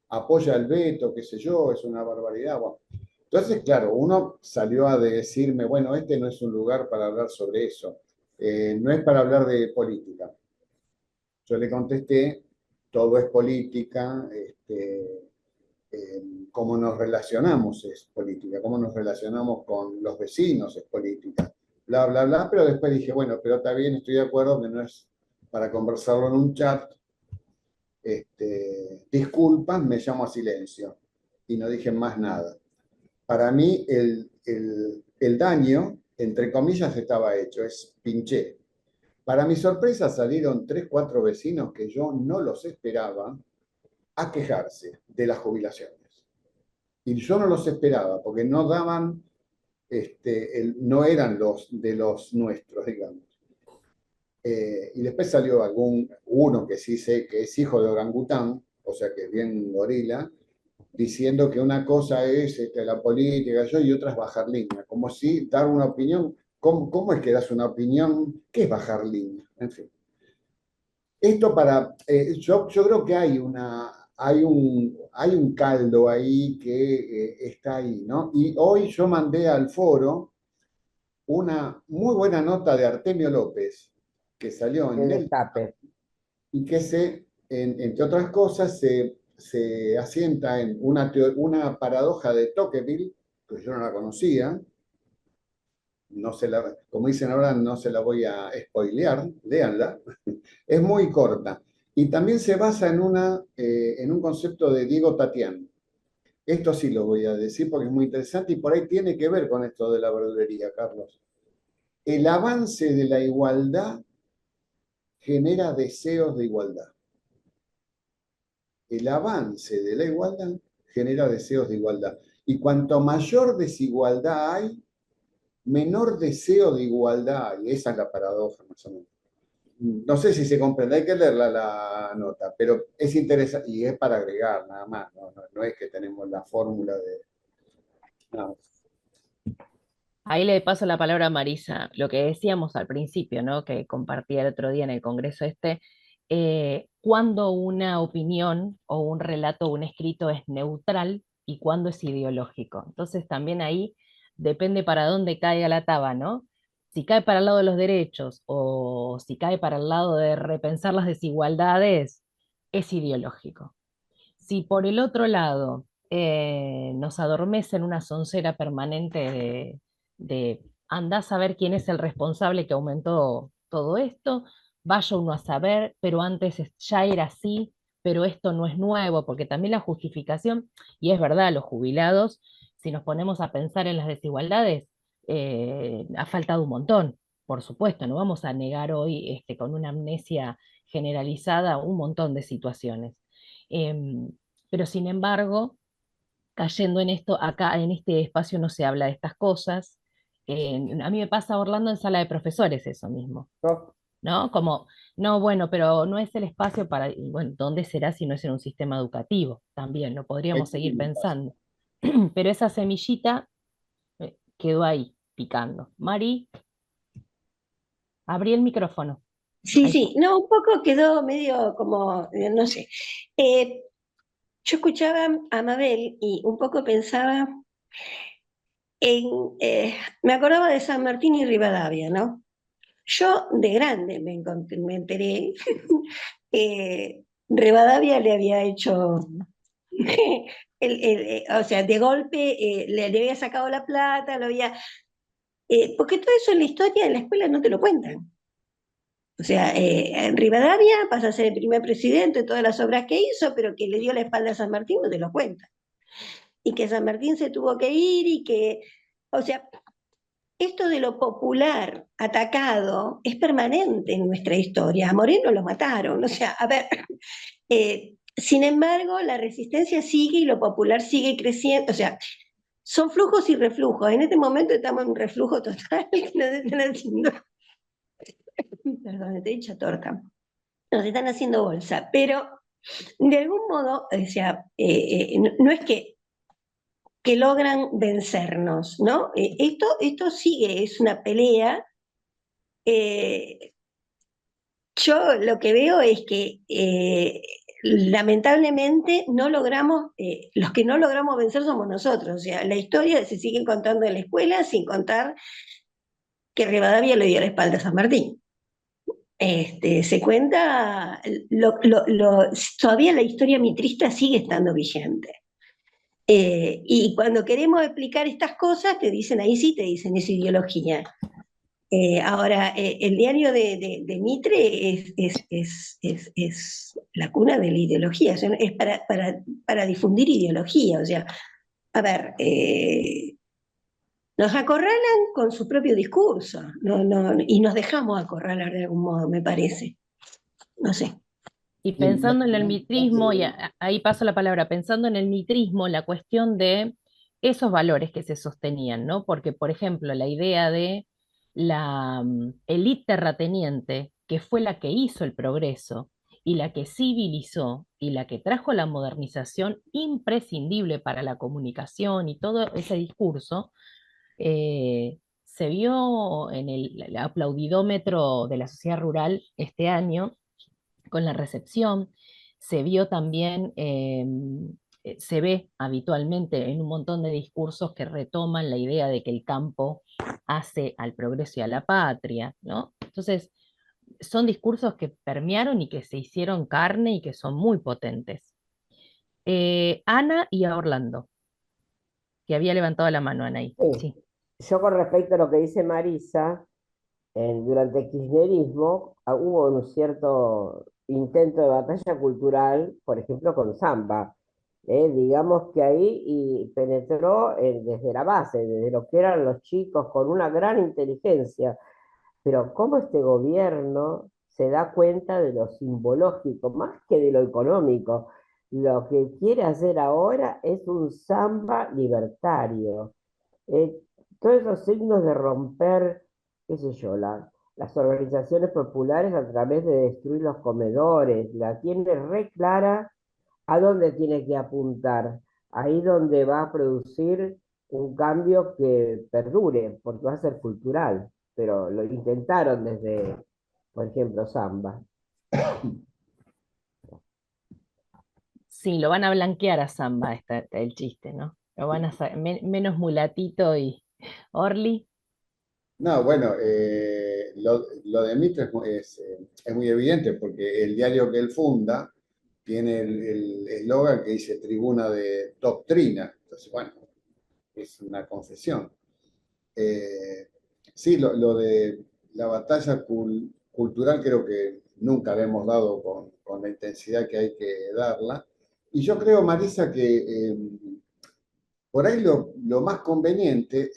apoya el veto, qué sé yo, es una barbaridad. Bueno, entonces, claro, uno salió a decirme, bueno, este no es un lugar para hablar sobre eso, no es para hablar de política. Yo le contesté, todo es política, cómo nos relacionamos es política, cómo nos relacionamos con los vecinos es política, bla, bla, bla, pero después dije, bueno, pero está bien, estoy de acuerdo que no es para conversarlo en un chat, disculpas, me llamo a silencio, y no dije más nada. Para mí el daño, entre comillas, estaba hecho, es pinché. Para mi sorpresa salieron 3, 4 vecinos que yo no los esperaba a quejarse de las jubilaciones. Y yo no los esperaba porque no daban, no eran los de los nuestros, digamos. Y después salió uno que sí sé que es hijo de orangután, o sea que es bien gorila, diciendo que una cosa es la política y otra es bajar línea, como si dar una opinión. ¿Cómo es que das una opinión? ¿Qué es bajar línea? En fin. Esto yo creo que hay un caldo ahí que está ahí, ¿no? Y hoy yo mandé al foro una muy buena nota de Artemio López, que salió en El el destape. y que entre otras cosas, se asienta en una paradoja de Tocqueville, que yo no la conocía, como dicen ahora, no se la voy a spoilear, léanla, es muy corta. Y también se basa en un concepto de Diego Tatián. Esto sí lo voy a decir porque es muy interesante y por ahí tiene que ver con esto de la verdulería, Carlos. El avance de la igualdad genera deseos de igualdad. El avance de la igualdad genera deseos de igualdad. Y cuanto mayor desigualdad hay, menor deseo de igualdad hay. Esa es la paradoja, más o menos. No sé si se comprende, hay que leerla la nota, pero es interesante y es para agregar nada más, no es que tenemos la fórmula de... No. Ahí le paso la palabra a Marisa, lo que decíamos al principio, ¿no? Que compartía el otro día en el Congreso cuándo una opinión o un relato o un escrito es neutral y cuándo es ideológico. Entonces también ahí depende para dónde caiga la taba, ¿no? Si cae para el lado de los derechos o si cae para el lado de repensar las desigualdades, es ideológico. Si por el otro lado nos adormece en una soncera permanente de andá a saber quién es el responsable que aumentó todo esto, vaya uno a saber, pero antes ya era así, pero esto no es nuevo, porque también la justificación, y es verdad, los jubilados, si nos ponemos a pensar en las desigualdades, ha faltado un montón, por supuesto, no vamos a negar hoy con una amnesia generalizada un montón de situaciones. Pero sin embargo, cayendo en esto, acá en este espacio no se habla de estas cosas. A mí me pasa, Orlando, en sala de profesores eso mismo, ¿no? Como, no, bueno, pero no es el espacio para, y bueno, ¿dónde será si no es en un sistema educativo? También, lo podríamos seguir pensando. pero esa semillita quedó ahí, picando. Mari, abrí el micrófono. Sí, Ahí sí, no, un poco quedó medio como, no sé. Yo escuchaba a Mabel y un poco pensaba en, me acordaba de San Martín y Rivadavia, ¿no? Yo de grande me enteré, Rivadavia le había hecho, o sea, de golpe le había sacado la plata, lo había, porque todo eso en la historia, en la escuela no te lo cuentan. O sea, Rivadavia pasa a ser el primer presidente de todas las obras que hizo, pero que le dio la espalda a San Martín no te lo cuentan. Y que San Martín se tuvo que ir y que, o sea, esto de lo popular atacado es permanente en nuestra historia. A Moreno lo mataron, o sea, a ver, sin embargo, la resistencia sigue y lo popular sigue creciendo, o sea, son flujos y reflujos. En este momento estamos en un reflujo total que nos están haciendo, perdón, te he dicho torta, nos están haciendo bolsa, pero de algún modo, o sea, no es que logran vencernos, ¿no? Esto sigue, es una pelea. Yo lo que veo es que lamentablemente no logramos, los que no logramos vencer somos nosotros, o sea, la historia se sigue contando en la escuela sin contar que Rivadavia le dio la espalda a San Martín. Se cuenta, todavía la historia mitrista sigue estando vigente. Y cuando queremos explicar estas cosas, te dicen, ahí sí te dicen, es ideología. Ahora, el diario de Mitre es la cuna de la ideología, o sea, es para difundir ideología. O sea, a ver, nos acorralan con su propio discurso, y nos dejamos acorralar de algún modo, me parece. No sé. Y pensando en el mitrismo, y ahí paso la palabra, pensando en el mitrismo, la cuestión de esos valores que se sostenían, ¿no? Porque, por ejemplo, la idea de la élite terrateniente, que fue la que hizo el progreso y la que civilizó y la que trajo la modernización imprescindible para la comunicación y todo ese discurso, se vio en el aplaudidómetro de la sociedad rural este año con la recepción. Se vio también, se ve habitualmente en un montón de discursos que retoman la idea de que el campo hace al progreso y a la patria, ¿no? Entonces, son discursos que permearon y que se hicieron carne y que son muy potentes. Ana y a Orlando, que había levantado la mano, Anaí. Sí. Yo con respecto a lo que dice Marisa, durante el kirchnerismo hubo un cierto intento de batalla cultural, por ejemplo, con samba. Digamos que ahí y penetró desde la base, desde lo que eran los chicos, con una gran inteligencia. Pero cómo este gobierno se da cuenta de lo simbológico, más que de lo económico. Lo que quiere hacer ahora es un samba libertario. Eh, Todos esos signos de romper, qué sé yo, las organizaciones populares a través de destruir los comedores, la tiene re clara a dónde tiene que apuntar, ahí donde va a producir un cambio que perdure, porque va a ser cultural, pero lo intentaron desde, por ejemplo, Zamba. Sí, lo van a blanquear a Samba, el chiste, ¿no? Lo van a hacer menos mulatito y Orly. No, bueno, lo de Mitre es muy evidente porque el diario que él funda tiene el eslogan que dice Tribuna de Doctrina. Entonces, bueno, es una confesión. Sí, lo de la batalla cultural creo que nunca la hemos dado con la intensidad que hay que darla. Y yo creo, Marisa, que por ahí lo más conveniente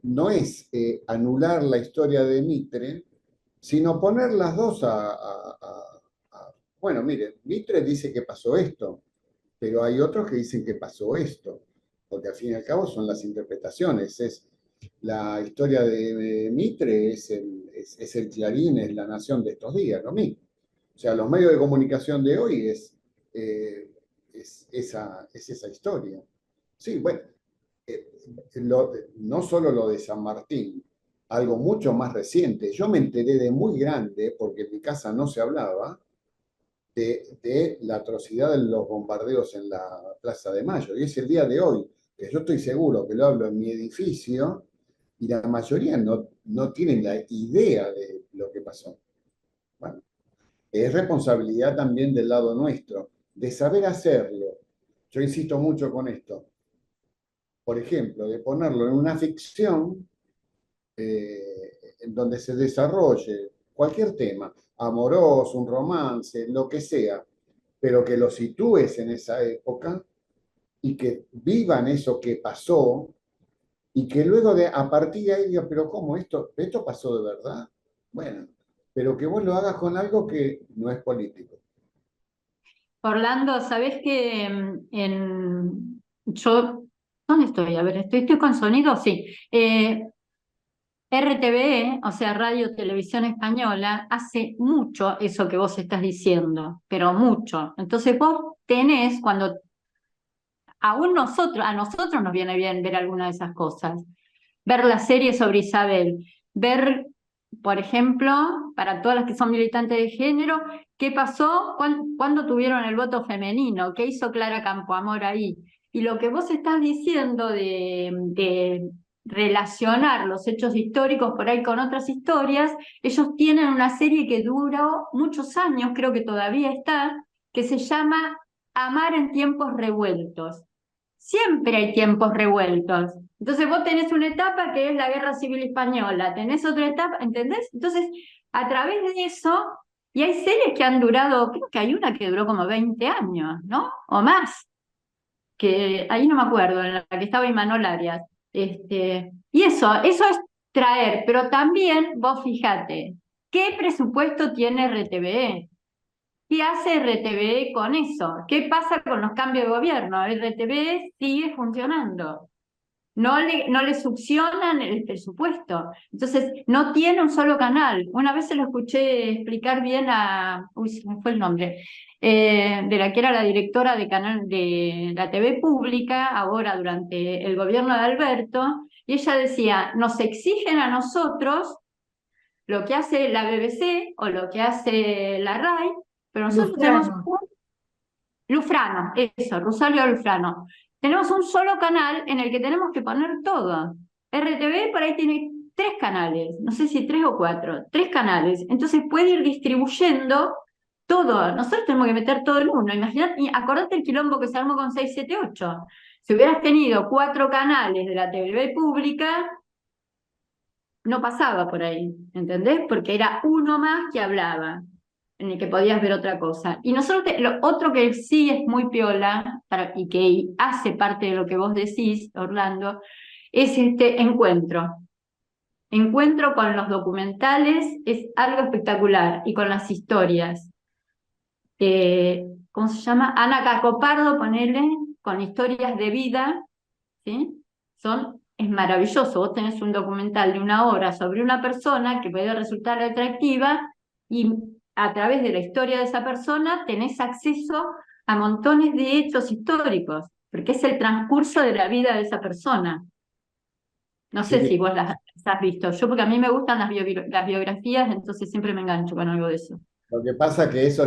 no es anular la historia de Mitre, sino poner las dos bueno, miren, Mitre dice que pasó esto, pero hay otros que dicen que pasó esto, porque al fin y al cabo son las interpretaciones. La historia de Mitre es el Clarín, es La Nación de estos días, lo mismo. O sea, los medios de comunicación de hoy es esa historia. Sí, bueno, no solo lo de San Martín, algo mucho más reciente. Yo me enteré de muy grande, porque en mi casa no se hablaba, de la atrocidad de los bombardeos en la Plaza de Mayo. Y es el día de hoy, que yo estoy seguro que lo hablo en mi edificio, y la mayoría no tienen la idea de lo que pasó. Bueno, es responsabilidad también del lado nuestro, de saber hacerlo. Yo insisto mucho con esto. Por ejemplo, de ponerlo en una ficción en donde se desarrolle cualquier tema, amoroso, un romance, lo que sea, pero que lo sitúes en esa época y que vivan eso que pasó y que luego a partir de ahí digas, pero ¿cómo esto pasó de verdad? Bueno, pero que vos lo hagas con algo que no es político. Orlando, ¿sabés que yo, ¿dónde estoy? A ver, ¿estoy con sonido? Sí. RTVE, o sea, Radio Televisión Española, hace mucho eso que vos estás diciendo, pero mucho. Entonces vos tenés, cuando a nosotros nos viene bien ver alguna de esas cosas, ver la serie sobre Isabel, ver, por ejemplo, para todas las que son militantes de género, qué pasó cuando tuvieron el voto femenino, qué hizo Clara Campoamor ahí. Y lo que vos estás diciendo de relacionar los hechos históricos por ahí con otras historias, ellos tienen una serie que duró muchos años, creo que todavía está, que se llama Amar en tiempos revueltos. Siempre hay tiempos revueltos. Entonces vos tenés una etapa que es la Guerra Civil Española, tenés otra etapa, ¿entendés? Entonces, a través de eso, y hay series que han durado, creo que hay una que duró como 20 años, ¿no? O más, que ahí no me acuerdo, en la que estaba Imanol Arias. Y eso es traer, pero también vos fíjate, ¿qué presupuesto tiene RTVE? ¿Qué hace RTVE con eso? ¿Qué pasa con los cambios de gobierno? RTVE sigue funcionando. No le succionan el presupuesto. Entonces, no tiene un solo canal. Una vez se lo escuché explicar bien uy, se me fue el nombre, de la que era la directora de la TV pública, ahora durante el gobierno de Alberto, y ella decía, nos exigen a nosotros lo que hace la BBC o lo que hace la RAI, pero nosotros tenemos Lufrano. Lufrano, eso, Rosario Lufrano. Tenemos un solo canal en el que tenemos que poner todo. RTV por ahí tiene 3 canales, no sé si 3 o 4, 3 canales. Entonces puede ir distribuyendo todo. Nosotros tenemos que meter todo en uno. Imagínate, acordate el quilombo que se armó con 678. Si hubieras tenido 4 canales de la TV pública, no pasaba por ahí, ¿entendés? Porque era uno más que hablaba, en el que podías ver otra cosa. Y nosotros, lo otro que sí es muy piola, y que hace parte de lo que vos decís, Orlando, es este encuentro. Encuentro con los documentales es algo espectacular, y con las historias. ¿Cómo se llama? Ana Cacopardo, ponele, con historias de vida, ¿sí? Es maravilloso. Vos tenés un documental de 1 hora sobre una persona que puede resultar atractiva y a través de la historia de esa persona tenés acceso a montones de hechos históricos, porque es el transcurso de la vida de esa persona. No sé Sí, si vos las has visto. Yo, porque a mí me gustan las biografías, entonces siempre me engancho con algo de eso. lo que pasa es que eso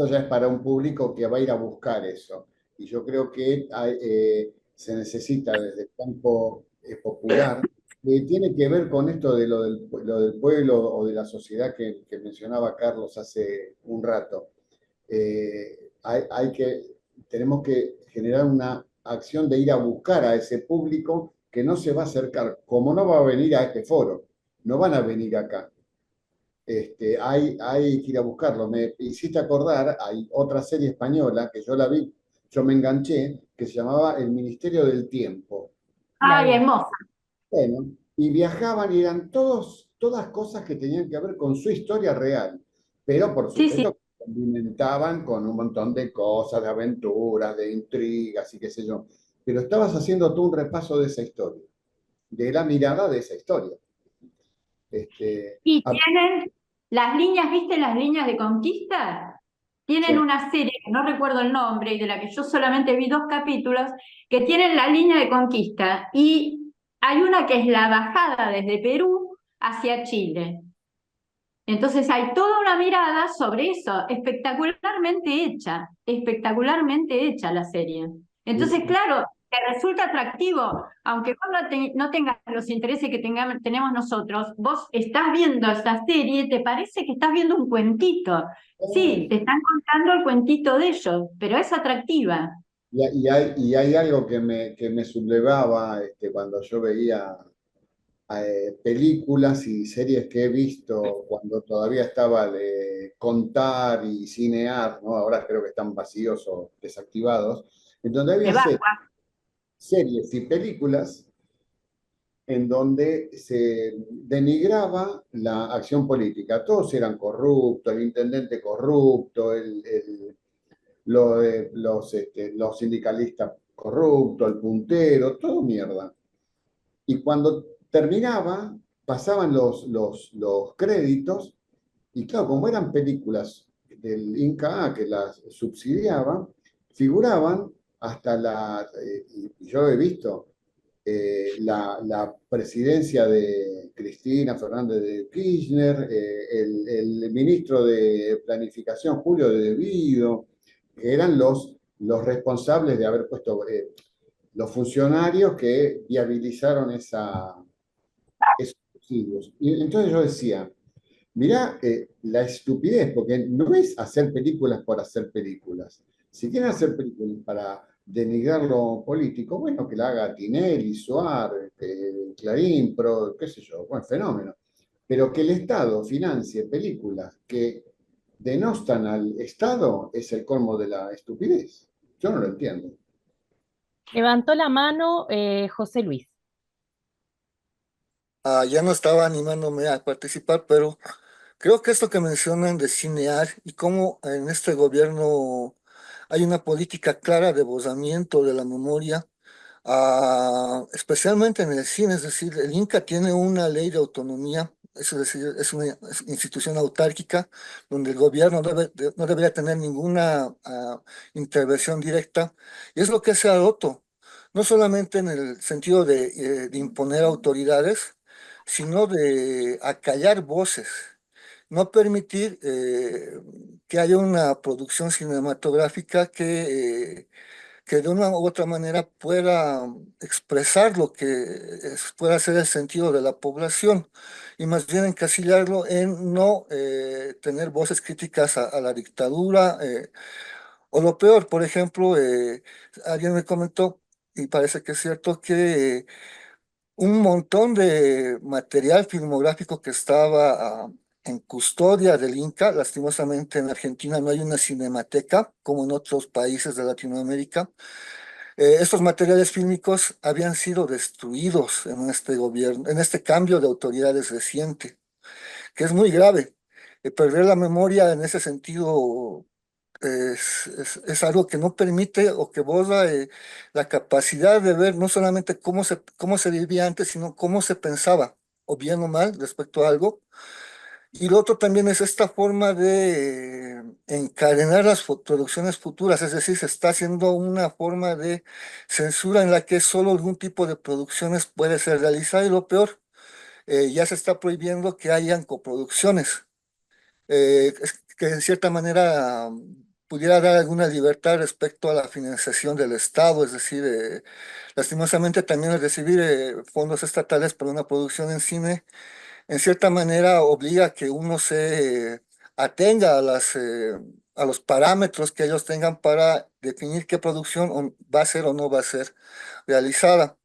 ya es para un público que va a ir a buscar eso. Y yo creo que se necesita desde el campo popular, que tiene que ver con esto de lo del pueblo o de la sociedad que mencionaba Carlos hace un rato. Tenemos que generar una acción de ir a buscar a ese público que no se va a acercar, como no va a venir a este foro, no van a venir acá. Hay que ir a buscarlo. Me hiciste acordar, hay otra serie española que yo la vi, yo me enganché, que se llamaba El Ministerio del Tiempo. ¡Ay, hermosa! Bueno, y viajaban y eran todas cosas que tenían que ver con su historia real, pero por Sí, sí. supuesto condimentaban con un montón de cosas, de aventuras, de intrigas y qué sé yo. Pero estabas haciendo tú un repaso de esa historia, de la mirada de esa historia. Y tienen las líneas, ¿viste las líneas de conquista? tienen Sí. una serie, que no recuerdo el nombre, y de la que yo solamente vi 2 capítulos, que tienen la línea de conquista, y hay una que es la bajada desde Perú hacia Chile. Entonces hay toda una mirada sobre eso, espectacularmente hecha la serie. Entonces, claro, te resulta atractivo, aunque vos no tengas los intereses que tenemos nosotros, vos estás viendo esta serie, te parece que estás viendo un cuentito. Sí, te están contando el cuentito de ellos, pero es atractiva. Y hay algo que me sublevaba cuando yo veía películas y series que he visto cuando todavía estaba de Contar y Cinear, ¿no? Ahora creo que están vacíos o desactivados, en donde había series y películas en donde se denigraba la acción política. Todos eran corruptos, el intendente corrupto, los sindicalistas corruptos, el puntero, todo mierda. Y cuando terminaba, pasaban los créditos, y claro, como eran películas del Inca que las subsidiaban, figuraban hasta y yo he visto la presidencia de Cristina Fernández de Kirchner, el ministro de Planificación Julio de Devido, que eran los responsables de haber puesto los funcionarios que viabilizaron esos subsidios. Y entonces yo decía, mirá la estupidez, porque no es hacer películas por hacer películas. Si quieren hacer películas para denigrar lo político, bueno, que la haga Tinelli, Suárez, Clarín, Pro, qué sé yo, buen fenómeno. Pero que el Estado financie películas que denostan al Estado es el colmo de la estupidez. Yo no lo entiendo. Levantó la mano José Luis. Ya no estaba animándome a participar, pero creo que esto que mencionan de cinear y cómo en este gobierno hay una política clara de bozamiento de la memoria, especialmente en el cine, es decir, el Inca tiene una ley de autonomía, es decir, es una institución autárquica donde el gobierno no debería tener ninguna intervención directa, y es lo que se ha roto, no solamente en el sentido de imponer autoridades, sino de acallar voces, no permitir que haya una producción cinematográfica que de una u otra manera pueda expresar lo que pueda ser el sentido de la población y más bien encasillarlo en no tener voces críticas a la dictadura o lo peor, por ejemplo, alguien me comentó y parece que es cierto que un montón de material filmográfico que estaba en custodia del Inca. Lastimosamente en Argentina no hay una cinemateca como en otros países de Latinoamérica. Estos materiales fílmicos habían sido destruidos en este gobierno, en este cambio de autoridades reciente, que es muy grave. Perder la memoria en ese sentido es algo que no permite o que borra la capacidad de ver no solamente cómo se vivía antes, sino cómo se pensaba, o bien o mal, respecto a algo. Y lo otro también es esta forma de encadenar las producciones futuras, es decir, se está haciendo una forma de censura en la que solo algún tipo de producciones puede ser realizada y lo peor, ya se está prohibiendo que hayan coproducciones, que en cierta manera pudiera dar alguna libertad respecto a la financiación del Estado, es decir, lastimosamente también el recibir fondos estatales para una producción en cine en cierta manera obliga a que uno se atenga a los parámetros que ellos tengan para definir qué producción va a ser o no va a ser realizada.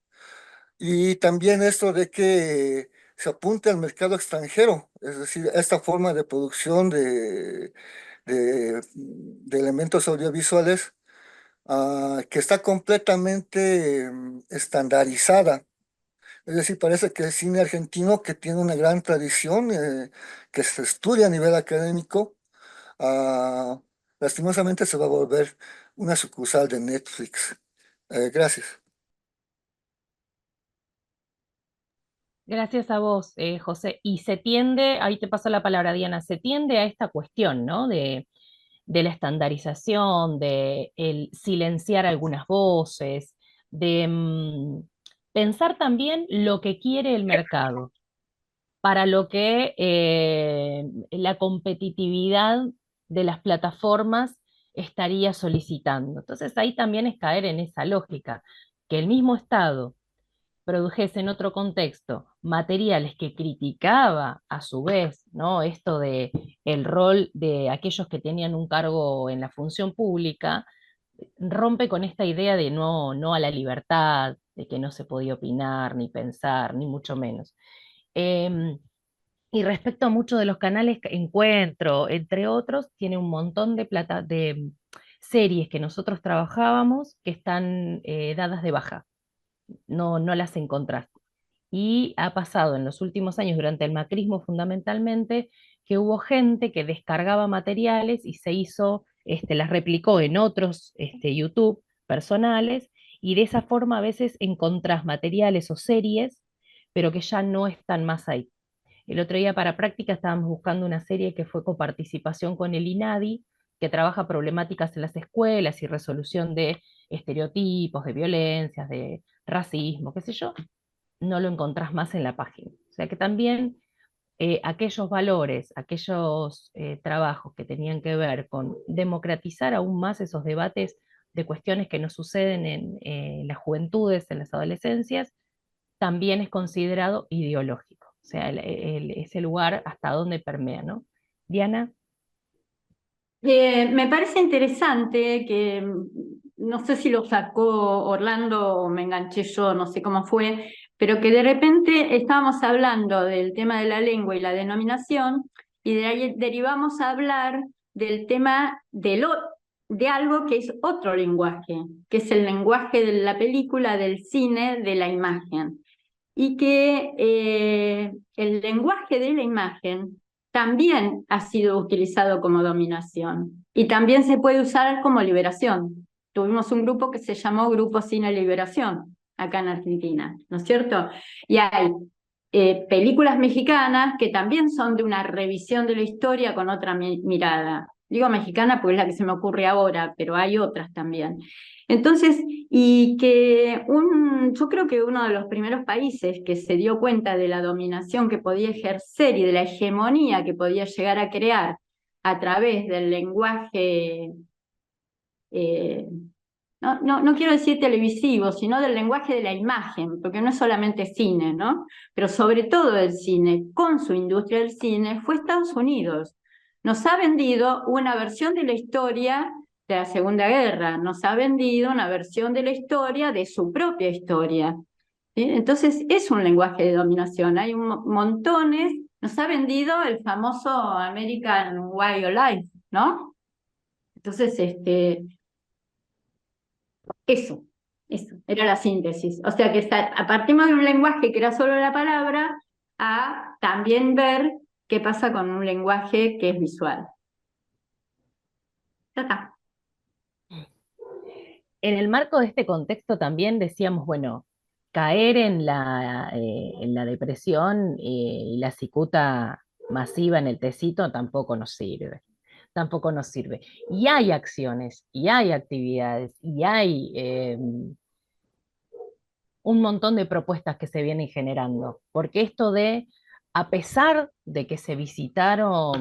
Y también esto de que se apunte al mercado extranjero, es decir, esta forma de producción de elementos audiovisuales que está completamente estandarizada. Es decir, parece que el cine argentino, que tiene una gran tradición, que se estudia a nivel académico, ah, lastimosamente se va a volver una sucursal de Netflix. Gracias. Gracias a vos, José. Y se tiende, ahí te paso la palabra, Diana, se tiende a esta cuestión, ¿no? de la estandarización, de el silenciar algunas voces, de pensar también lo que quiere el mercado, para lo que la competitividad de las plataformas estaría solicitando. Entonces ahí también es caer en esa lógica, que el mismo Estado produjese en otro contexto materiales que criticaba a su vez, ¿no? Esto de el rol de aquellos que tenían un cargo en la función pública, rompe con esta idea de no a la libertad, de que no se podía opinar, ni pensar, ni mucho menos. Y respecto a muchos de los canales que Encuentro, entre otros, tiene un montón de series que nosotros trabajábamos que están dadas de baja, no las encontrás. Y ha pasado en los últimos años, durante el macrismo fundamentalmente, que hubo gente que descargaba materiales y se hizo, las replicó en otros YouTube personales, y de esa forma a veces encontrás materiales o series, pero que ya no están más ahí. El otro día para práctica estábamos buscando una serie que fue coparticipación con el INADI, que trabaja problemáticas en las escuelas y resolución de estereotipos, de violencias, de racismo, qué sé yo, no lo encontrás más en la página. O sea que también aquellos valores, aquellos trabajos que tenían que ver con democratizar aún más esos debates de cuestiones que nos suceden en las juventudes, en las adolescencias, también es considerado ideológico. O sea, ese lugar hasta dónde permea, ¿no? Diana. Me parece interesante que, no sé si lo sacó Orlando o me enganché yo, no sé cómo fue, pero que de repente estábamos hablando del tema de la lengua y la denominación, y de ahí derivamos a hablar del tema de algo que es otro lenguaje, que es el lenguaje de la película, del cine, de la imagen. Y que el lenguaje de la imagen también ha sido utilizado como dominación y también se puede usar como liberación. Tuvimos un grupo que se llamó Grupo Cine Liberación acá en Argentina, ¿no es cierto? Y hay películas mexicanas que también son de una revisión de la historia con otra mirada. Digo mexicana porque es la que se me ocurre ahora, pero hay otras también. Entonces, y que yo creo que uno de los primeros países que se dio cuenta de la dominación que podía ejercer y de la hegemonía que podía llegar a crear a través del lenguaje, no quiero decir televisivo, sino del lenguaje de la imagen, porque no es solamente cine, ¿no? Pero sobre todo el cine, con su industria del cine, fue Estados Unidos. Nos ha vendido una versión de la historia de la Segunda Guerra, nos ha vendido una versión de la historia de su propia historia. ¿Sí? Entonces es un lenguaje de dominación, hay montones, nos ha vendido el famoso American Way of Life, ¿no? Entonces, eso era la síntesis. O sea que a partir de un lenguaje que era solo la palabra, a también ver qué pasa con un lenguaje que es visual. Ya está. En el marco de este contexto también decíamos, bueno, caer en la depresión y la cicuta masiva en el tecito tampoco nos sirve. Tampoco nos sirve. Y hay acciones, y hay actividades, y hay un montón de propuestas que se vienen generando, porque esto de, a pesar de que se visitó,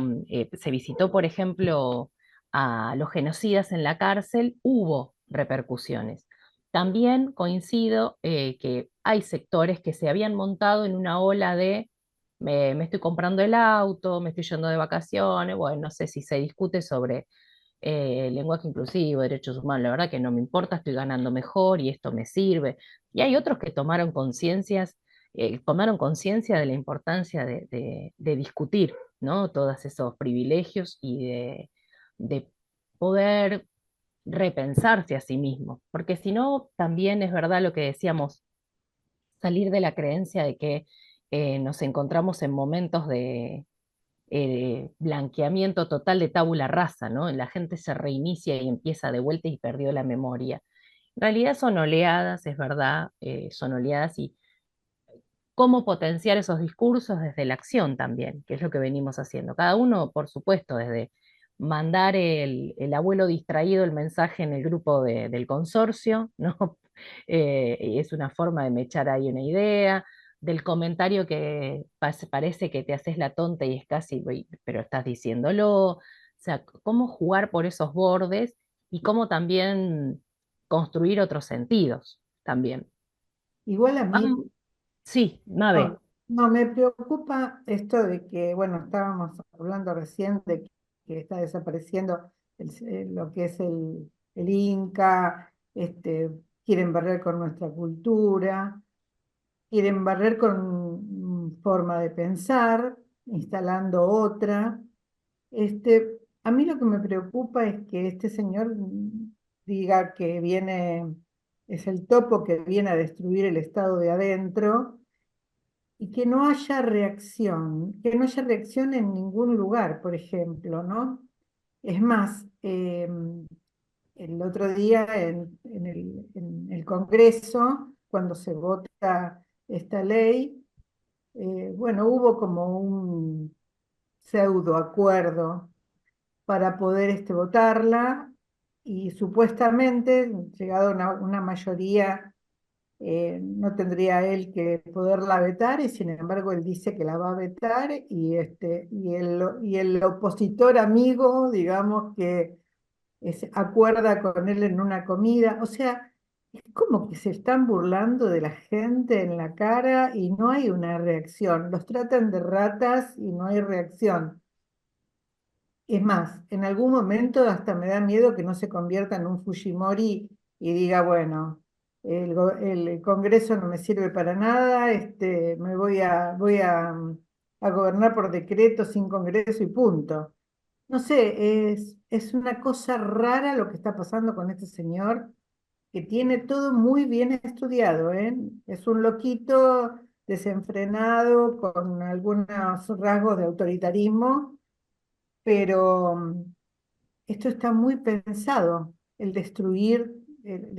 por ejemplo, a los genocidas en la cárcel, hubo repercusiones. También coincido que hay sectores que se habían montado en una ola de me estoy comprando el auto, me estoy yendo de vacaciones, bueno, no sé si se discute sobre lenguaje inclusivo, derechos humanos, la verdad que no me importa, estoy ganando mejor y esto me sirve. Y hay otros que tomaron conciencia de la importancia de discutir, ¿no? Todos esos privilegios y de poder repensarse a sí mismos, porque si no, también es verdad lo que decíamos, salir de la creencia de que nos encontramos en momentos de blanqueamiento total de tabula rasa, ¿no? La gente se reinicia y empieza de vuelta y perdió la memoria. En realidad son oleadas, es verdad, son oleadas, y cómo potenciar esos discursos desde la acción también, que es lo que venimos haciendo. Cada uno, por supuesto, desde mandar el abuelo distraído el mensaje en el grupo del consorcio, ¿no? Es una forma de mechar ahí una idea, del comentario que parece que te haces la tonta y es casi, pero estás diciéndolo, o sea, cómo jugar por esos bordes y cómo también construir otros sentidos también. Igual a mí, Sí, Mabe. no, me preocupa esto de que, bueno, estábamos hablando recién de que está desapareciendo lo que es el Inca, quieren barrer con nuestra cultura, quieren barrer con forma de pensar, instalando otra. A mí lo que me preocupa es que este señor diga que es el topo que viene a destruir el estado de adentro y que no haya reacción en ningún lugar, por ejemplo, ¿no? Es más, el otro día en el Congreso, cuando se vota esta ley, bueno, hubo como un pseudo acuerdo para poder votarla y supuestamente, llegado a una mayoría, no tendría él que poderla vetar y sin embargo él dice que la va a vetar y el opositor amigo, digamos que acuerda con él en una comida, o sea, es como que se están burlando de la gente en la cara y no hay una reacción, los tratan de ratas y no hay reacción. Es más, en algún momento hasta me da miedo que no se convierta en un Fujimori y diga, bueno, el Congreso no me sirve para nada, voy a gobernar por decreto sin Congreso y punto. No sé, es una cosa rara lo que está pasando con este señor, que tiene todo muy bien estudiado, ¿eh? Es un loquito desenfrenado con algunos rasgos de autoritarismo, pero esto está muy pensado, el destruir,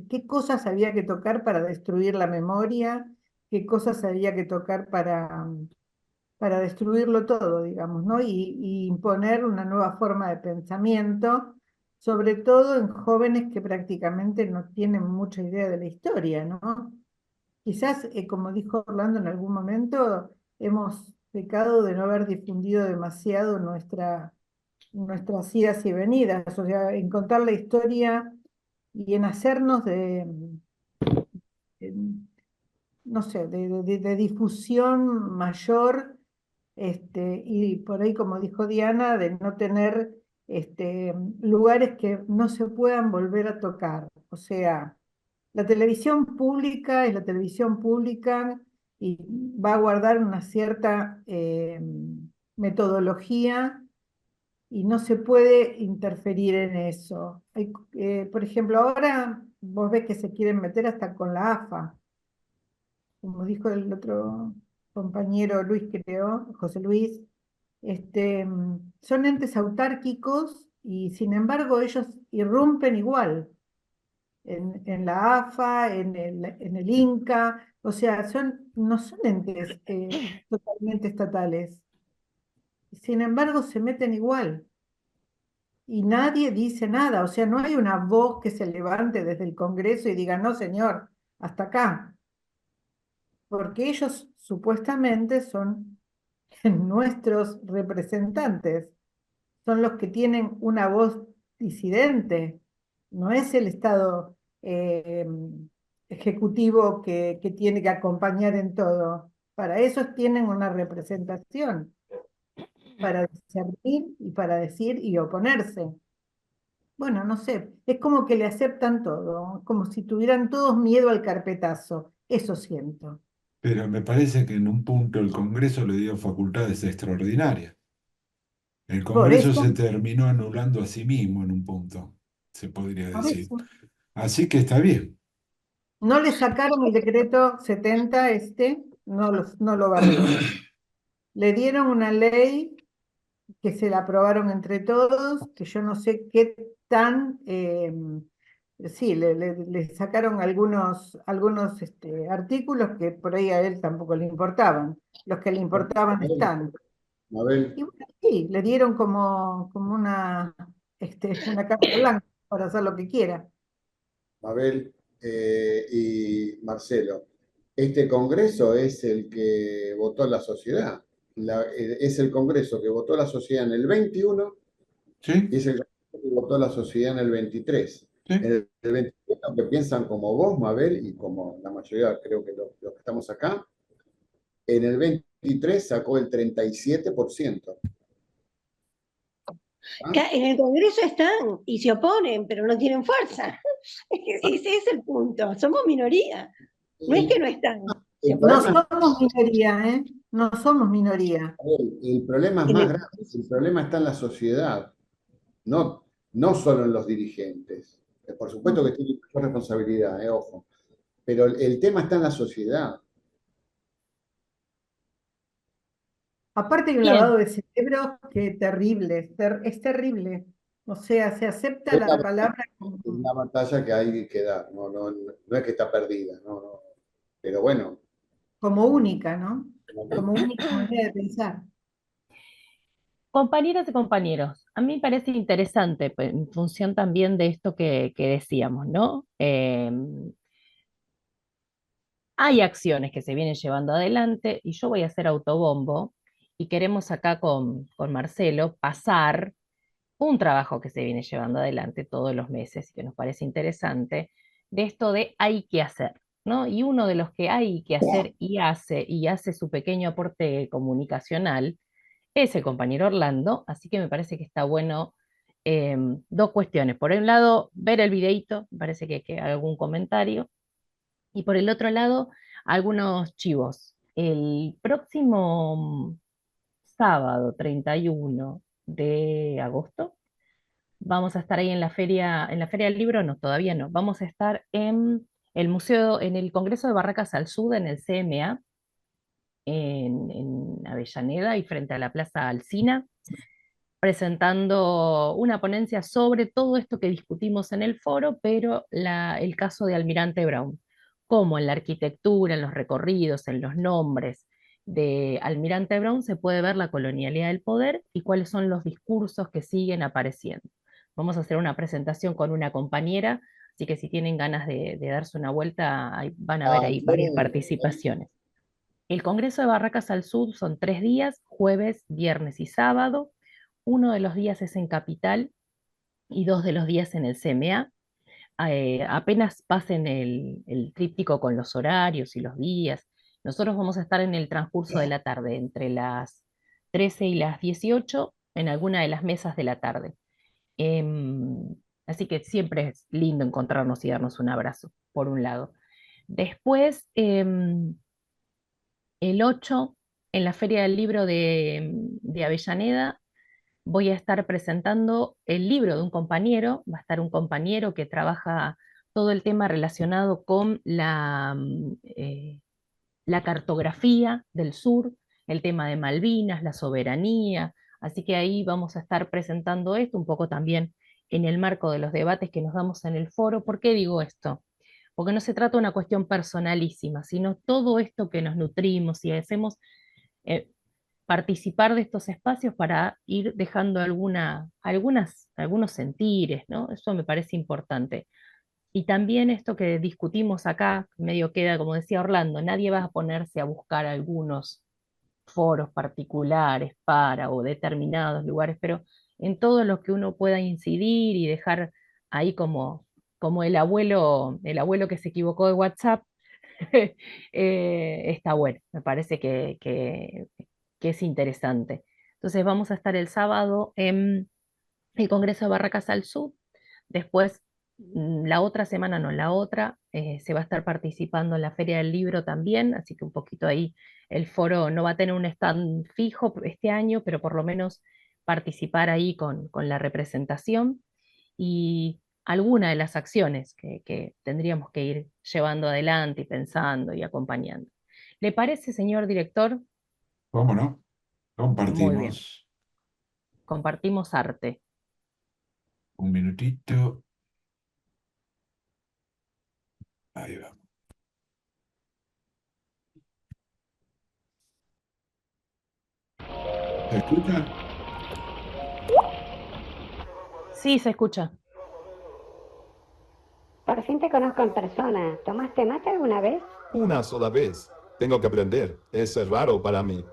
qué cosas había que tocar para destruir la memoria, qué cosas había que tocar para destruirlo todo, digamos, ¿no? Y imponer una nueva forma de pensamiento, sobre todo en jóvenes que prácticamente no tienen mucha idea de la historia, ¿no? Quizás, como dijo Orlando en algún momento, hemos pecado de no haber difundido demasiado nuestras idas y venidas, o sea, en contar la historia y en hacernos no sé, de difusión mayor, y por ahí, como dijo Diana, de no tener lugares que no se puedan volver a tocar. O sea, la televisión pública es la televisión pública y va a guardar una cierta metodología y no se puede interferir en eso. Por ejemplo, ahora vos ves que se quieren meter hasta con la AFA, como dijo el otro compañero Luis, creo, José Luis, son entes autárquicos y sin embargo ellos irrumpen igual en la AFA, en el INCA, o sea, no son entes totalmente estatales. Sin embargo, se meten igual. Y nadie dice nada, o sea, no hay una voz que se levante desde el Congreso y diga, no, señor, hasta acá, porque ellos supuestamente son nuestros representantes, son los que tienen una voz disidente, no es el Estado ejecutivo que tiene que acompañar en todo, para eso tienen una representación, para discernir y para decir y oponerse. Bueno, no sé, es como que le aceptan todo, como si tuvieran todos miedo al carpetazo, eso siento. Pero me parece que en un punto el Congreso le dio facultades extraordinarias. El Por Congreso eso, se terminó anulando a sí mismo en un punto, se podría por decir. eso. Así que está bien. No le sacaron el decreto 70, no lo barrieron. Le dieron una ley que se la aprobaron entre todos, que yo no sé qué tan, sí, le sacaron algunos artículos que por ahí a él tampoco le importaban. Los que le importaban están. Mabel, Y bueno, sí, le dieron como una carta blanca para hacer lo que quiera. Mabel y Marcelo, este Congreso es el que votó la sociedad. Es el Congreso que votó la sociedad en el 21 ¿Sí? y es el Congreso que votó la sociedad en el 23. ¿Sí? En el 23, aunque piensan como vos, Mabel, y como la mayoría, creo que los que estamos acá, en el 23 sacó el 37%. ¿Ah? En el Congreso están y se oponen, pero no tienen fuerza. Ese es el punto. Somos minoría. No es que no están, se El No problema, oponen. somos minoría, ¿eh? No somos minoría. el problema es En más el- grande, el problema está en la sociedad, no solo en los dirigentes. Por supuesto que tienen mucha responsabilidad, ojo, pero el tema está en la sociedad. Aparte hay un lavado Bien, de cerebro que es terrible, es terrible. O sea, se acepta Es la la, palabra es la batalla que hay que dar, no es que está perdida, no. Pero bueno, como única, ¿no? Como única manera de pensar. compañeras y compañeros, a mí me parece interesante, pues, en función también de esto que decíamos, ¿no? Hay acciones que se vienen llevando adelante y yo voy a hacer autobombo y queremos acá con Marcelo pasar un trabajo que se viene llevando adelante todos los meses y que nos parece interesante, de esto de hay que hacer, ¿no? Y uno de los que hay que hacer y hace su pequeño aporte comunicacional es el compañero Orlando, así que me parece que está bueno dos cuestiones. Por un lado, ver el videíto, me parece que algún comentario, y por el otro lado, algunos chivos. El próximo sábado 31 de agosto vamos a estar ahí en la Feria del Libro, no, todavía no. Vamos a estar en el museo, en el Congreso de Barracas al Sud, en el CMA, en Avellaneda y frente a la Plaza Alsina, presentando una ponencia sobre todo esto que discutimos en el foro, pero el caso de Almirante Brown, cómo en la arquitectura, en los recorridos, en los nombres de Almirante Brown se puede ver la colonialidad del poder y cuáles son los discursos que siguen apareciendo. Vamos a hacer una presentación con una compañera, así que si tienen ganas de darse una vuelta, van a ver Ah, ahí varias bien. participaciones. El Congreso de Barracas al Sur son 3 días, jueves, viernes y sábado. Uno de los días es en Capital y 2 de los días en el CMA. Apenas pasen el tríptico con los horarios y los días. Nosotros vamos a estar en el transcurso de la tarde, entre las 13 y las 18, en alguna de las mesas de la tarde. Em, Así que siempre es lindo encontrarnos y darnos un abrazo, por un lado. Después, el 8 en la Feria del Libro de Avellaneda, voy a estar presentando el libro de un compañero. Va a estar un compañero que trabaja todo el tema relacionado con la cartografía del sur, el tema de Malvinas, la soberanía. Así que ahí vamos a estar presentando esto un poco también en el marco de los debates que nos damos en el foro. ¿Por qué digo esto? Porque no se trata de una cuestión personalísima, sino todo esto que nos nutrimos y hacemos, eh, participar de estos espacios para ir dejando algunos sentires, ¿no? Eso me parece importante. Y también esto que discutimos acá, medio queda, como decía Orlando, nadie va a ponerse a buscar algunos foros particulares para o determinados lugares, pero en todo lo que uno pueda incidir y dejar ahí como el abuelo que se equivocó de WhatsApp, está bueno, me parece que es interesante. Entonces vamos a estar el sábado en el Congreso de Barracas al Sur. Después, la otra semana, no, la otra, se va a estar participando en la Feria del Libro también, así que un poquito ahí el foro no va a tener un stand fijo este año, pero por lo menos participar ahí con la representación y alguna de las acciones que tendríamos que ir llevando adelante y pensando y acompañando. ¿Le parece, señor director? ¿Cómo no? Muy bien, Compartimos. compartimos arte. Un minutito. Ahí va. ¿Se escucha? Sí, se escucha. Por fin te conozco en persona. ¿Tomaste mate alguna vez? Una sola vez. Tengo que aprender. Es raro para mí.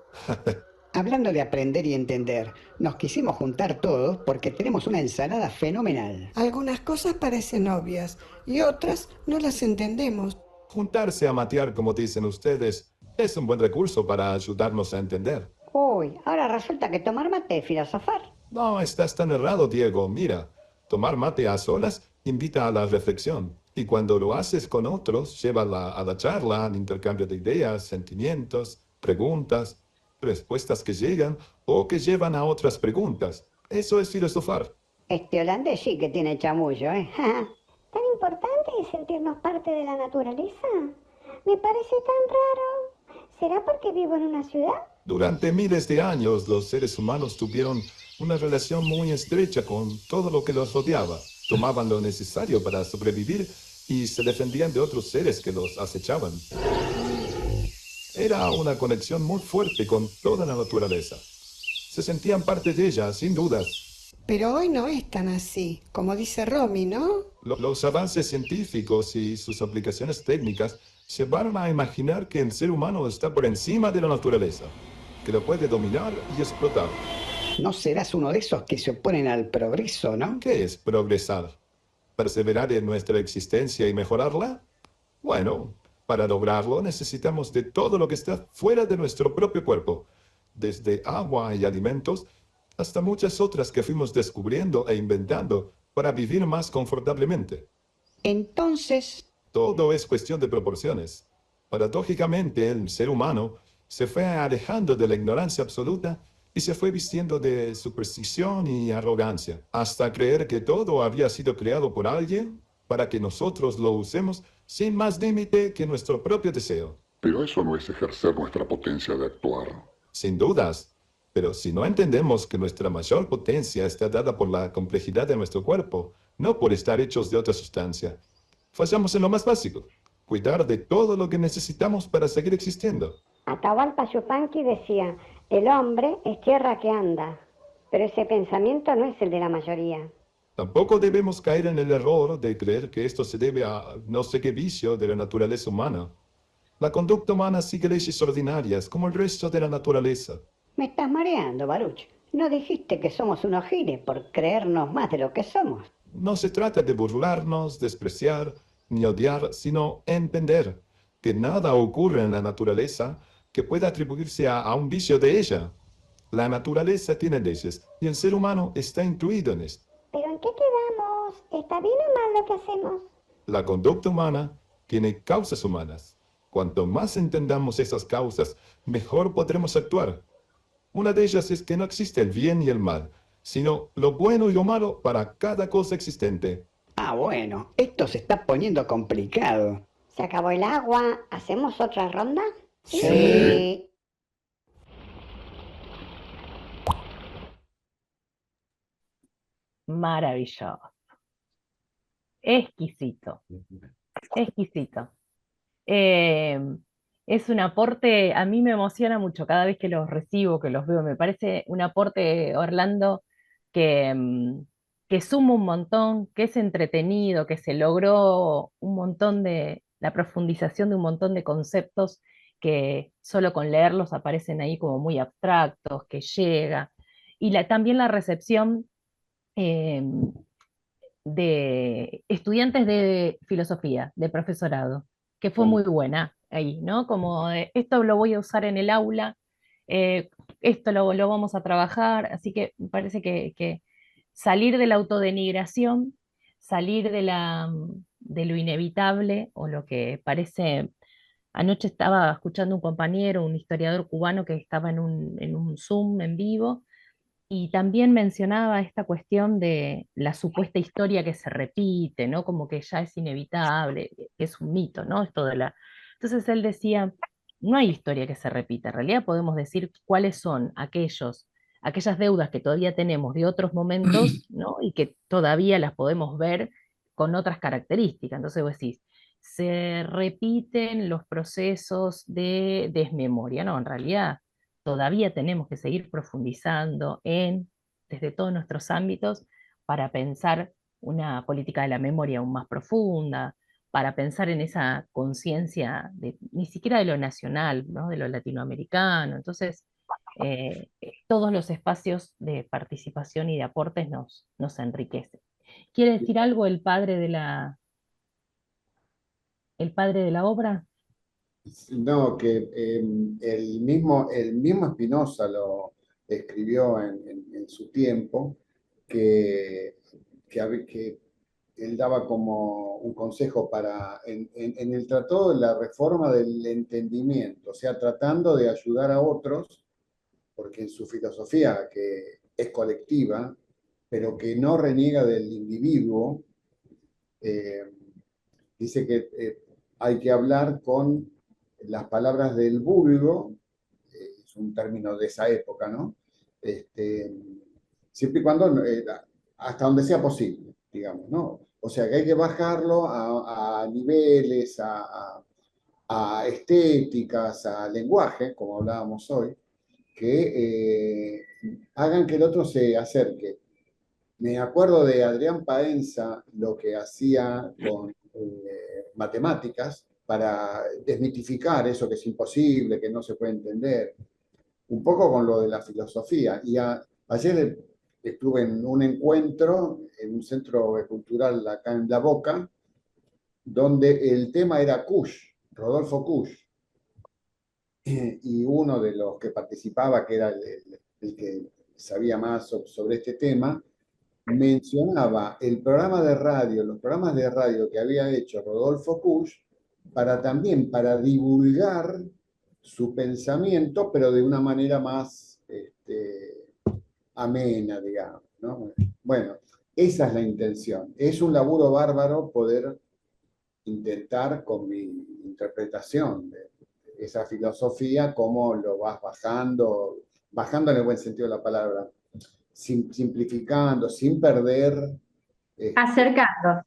Hablando de aprender y entender, nos quisimos juntar todos porque tenemos una ensalada fenomenal. Algunas cosas parecen obvias y otras no las entendemos. Juntarse a matear, como dicen ustedes, es un buen recurso para ayudarnos a entender. Uy, ahora resulta que tomar mate es filosofar. No, estás tan errado, Diego. Mira, tomar mate a solas invita a la reflexión. Y cuando lo haces con otros, lleva a la charla, al intercambio de ideas, sentimientos, preguntas, respuestas que llegan o que llevan a otras preguntas. Eso es filosofar. Este holandés sí que tiene chamullo, ¿eh? ¿Tan importante es sentirnos parte de la naturaleza? Me parece tan raro. ¿Será porque vivo en una ciudad? Durante miles de años, los seres humanos tuvieron una relación muy estrecha con todo lo que los rodeaba. Tomaban lo necesario para sobrevivir y se defendían de otros seres que los acechaban. Era una conexión muy fuerte con toda la naturaleza. Se sentían parte de ella, sin dudas. Pero hoy no es tan así, como dice Romy, ¿no? Los avances científicos y sus aplicaciones técnicas llevaron a imaginar que el ser humano está por encima de la naturaleza, que lo puede dominar y explotar. No serás uno de esos que se oponen al progreso, ¿no? ¿Qué es progresar? ¿Perseverar en nuestra existencia y mejorarla? Bueno, para lograrlo necesitamos de todo lo que está fuera de nuestro propio cuerpo, desde agua y alimentos hasta muchas otras que fuimos descubriendo e inventando para vivir más confortablemente. Entonces, todo es cuestión de proporciones. Paradójicamente, el ser humano se fue alejando de la ignorancia absoluta y se fue vistiendo de superstición y arrogancia, hasta creer que todo había sido creado por alguien para que nosotros lo usemos sin más límite que nuestro propio deseo. Pero eso no es ejercer nuestra potencia de actuar. Sin dudas, pero si no entendemos que nuestra mayor potencia está dada por la complejidad de nuestro cuerpo, no por estar hechos de otra sustancia, fallamos en lo más básico, cuidar de todo lo que necesitamos para seguir existiendo. Atahualpa Yupanqui decía, el hombre es tierra que anda, pero ese pensamiento no es el de la mayoría. Tampoco debemos caer en el error de creer que esto se debe a no sé qué vicio de la naturaleza humana. La conducta humana sigue leyes ordinarias, como el resto de la naturaleza. Me estás mareando, Baruch. No dijiste que somos unos giles por creernos más de lo que somos. No se trata de burlarnos, despreciar, ni odiar, sino entender que nada ocurre en la naturaleza que pueda atribuirse a un vicio de ella. La naturaleza tiene leyes y el ser humano está incluido en esto. ¿Pero en qué quedamos? ¿Está bien o mal lo que hacemos? La conducta humana tiene causas humanas. Cuanto más entendamos esas causas, mejor podremos actuar. Una de ellas es que no existe el bien y el mal, sino lo bueno y lo malo para cada cosa existente. Ah, bueno, esto se está poniendo complicado. ¿Se acabó el agua? ¿Hacemos otra ronda? Sí. Maravilloso. Exquisito. Exquisito. Es un aporte, a mí me emociona mucho cada vez que los recibo, que los veo. Me parece un aporte, Orlando, que suma un montón, que es entretenido, que se logró un montón de, la profundización de un montón de conceptos que solo con leerlos aparecen ahí como muy abstractos, que llega. Y también la recepción de estudiantes de filosofía, de profesorado, que fue muy buena ahí, ¿no? Como esto lo voy a usar en el aula, esto lo vamos a trabajar, así que me parece que salir de la autodenigración, salir de lo inevitable o lo que parece. Anoche estaba escuchando un compañero, un historiador cubano que estaba en un Zoom en vivo, y también mencionaba esta cuestión de la supuesta historia que se repite, ¿no? Como que ya es inevitable, que es un mito, ¿no? Esto de la... Entonces él decía, no hay historia que se repita, en realidad podemos decir cuáles son aquellas deudas que todavía tenemos de otros momentos, ¿no? Y que todavía las podemos ver con otras características. Entonces vos decís, se repiten los procesos de desmemoria, no, en realidad todavía tenemos que seguir profundizando desde todos nuestros ámbitos para pensar una política de la memoria aún más profunda, para pensar en esa conciencia ni siquiera de lo nacional, ¿no? De lo latinoamericano. Entonces, todos los espacios de participación y de aportes nos enriquecen. ¿Quiere decir algo el padre de la obra? No, que el mismo Spinoza lo escribió en su tiempo, que él daba como un consejo en el tratado de la reforma del entendimiento, o sea, tratando de ayudar a otros, porque en su filosofía, que es colectiva, pero que no reniega del individuo, dice que hay que hablar con las palabras del vulgo, es un término de esa época, ¿no? Siempre y cuando, hasta donde sea posible, digamos, ¿no? O sea, que hay que bajarlo a niveles, a estéticas, a lenguaje, como hablábamos hoy, que hagan que el otro se acerque. Me acuerdo de Adrián Paenza, lo que hacía con matemáticas para desmitificar eso que es imposible, que no se puede entender. Un poco con lo de la filosofía. Y ayer estuve en un encuentro en un centro cultural acá en La Boca, donde el tema era Kusch, Rodolfo Kusch. Y uno de los que participaba, que era el que sabía más sobre este tema, mencionaba los programas de radio que había hecho Rodolfo Kusch para divulgar su pensamiento, pero de una manera más amena, digamos, ¿no? Bueno, esa es la intención. Es un laburo bárbaro poder intentar con mi interpretación de esa filosofía, cómo lo vas bajando en el buen sentido de la palabra, simplificando, sin perder. Acercando.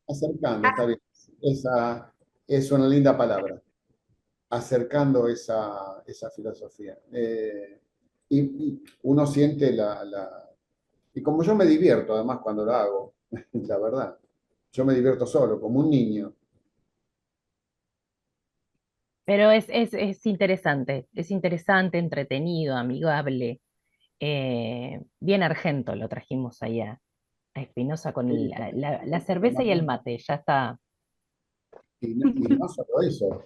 Acercando, está bien. Esa es una linda palabra. Acercando esa filosofía. Y uno siente y como yo me divierto además cuando lo hago, la verdad, yo me divierto solo, como un niño. Pero es interesante, entretenido, amigable. Bien Argento lo trajimos ahí a Spinoza con la cerveza y el mate, ya está. Y no solo eso.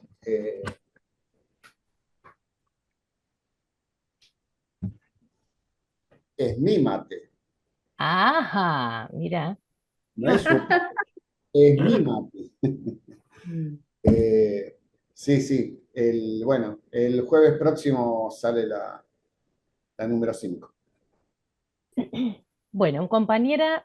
Es mi mate. Ajá, mira. No es es mi mate. Sí. El jueves próximo sale la número 5. Bueno, compañeros,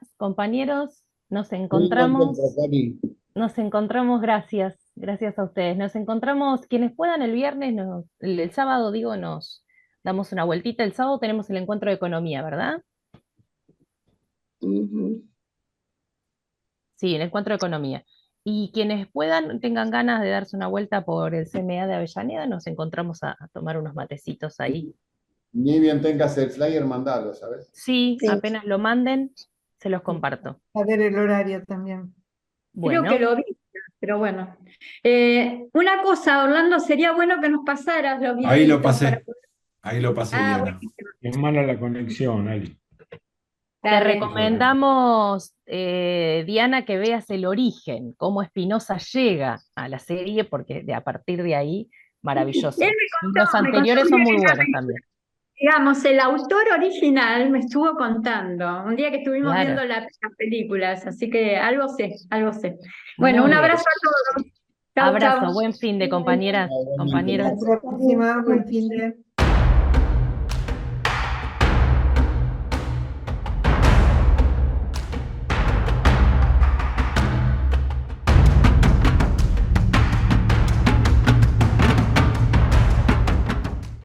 nos Muy encontramos. contento, Cari. Nos encontramos, gracias a ustedes. Nos encontramos, quienes puedan el viernes, el sábado, digo, nos damos una vueltita. El sábado tenemos el encuentro de economía, ¿verdad? Sí, el encuentro de economía. Y quienes puedan, tengan ganas de darse una vuelta por el CMA de Avellaneda, nos encontramos a tomar unos matecitos ahí. Ni bien tengas el flyer, mandalo, ¿sabes? Sí, apenas lo manden, se los comparto. A ver el horario también. Creo que lo vi, pero bueno. Una cosa, Orlando, sería bueno que nos pasaras los videitos. Ahí lo pasé, Diana. Buenísimo. Es mala la conexión, Ali. Te recomendamos, Diana, que veas el origen, cómo Spinoza llega a la serie, porque a partir de ahí, maravilloso. Él Los anteriores son muy buenos también. Digamos, el autor original me estuvo contando un día que estuvimos Claro. viendo las películas, así que algo sé. Bueno, Muy un bien. abrazo a todos. Chau, Abrazo, chau. buen fin de compañeras, compañeros. Hasta la próxima, buen fin de.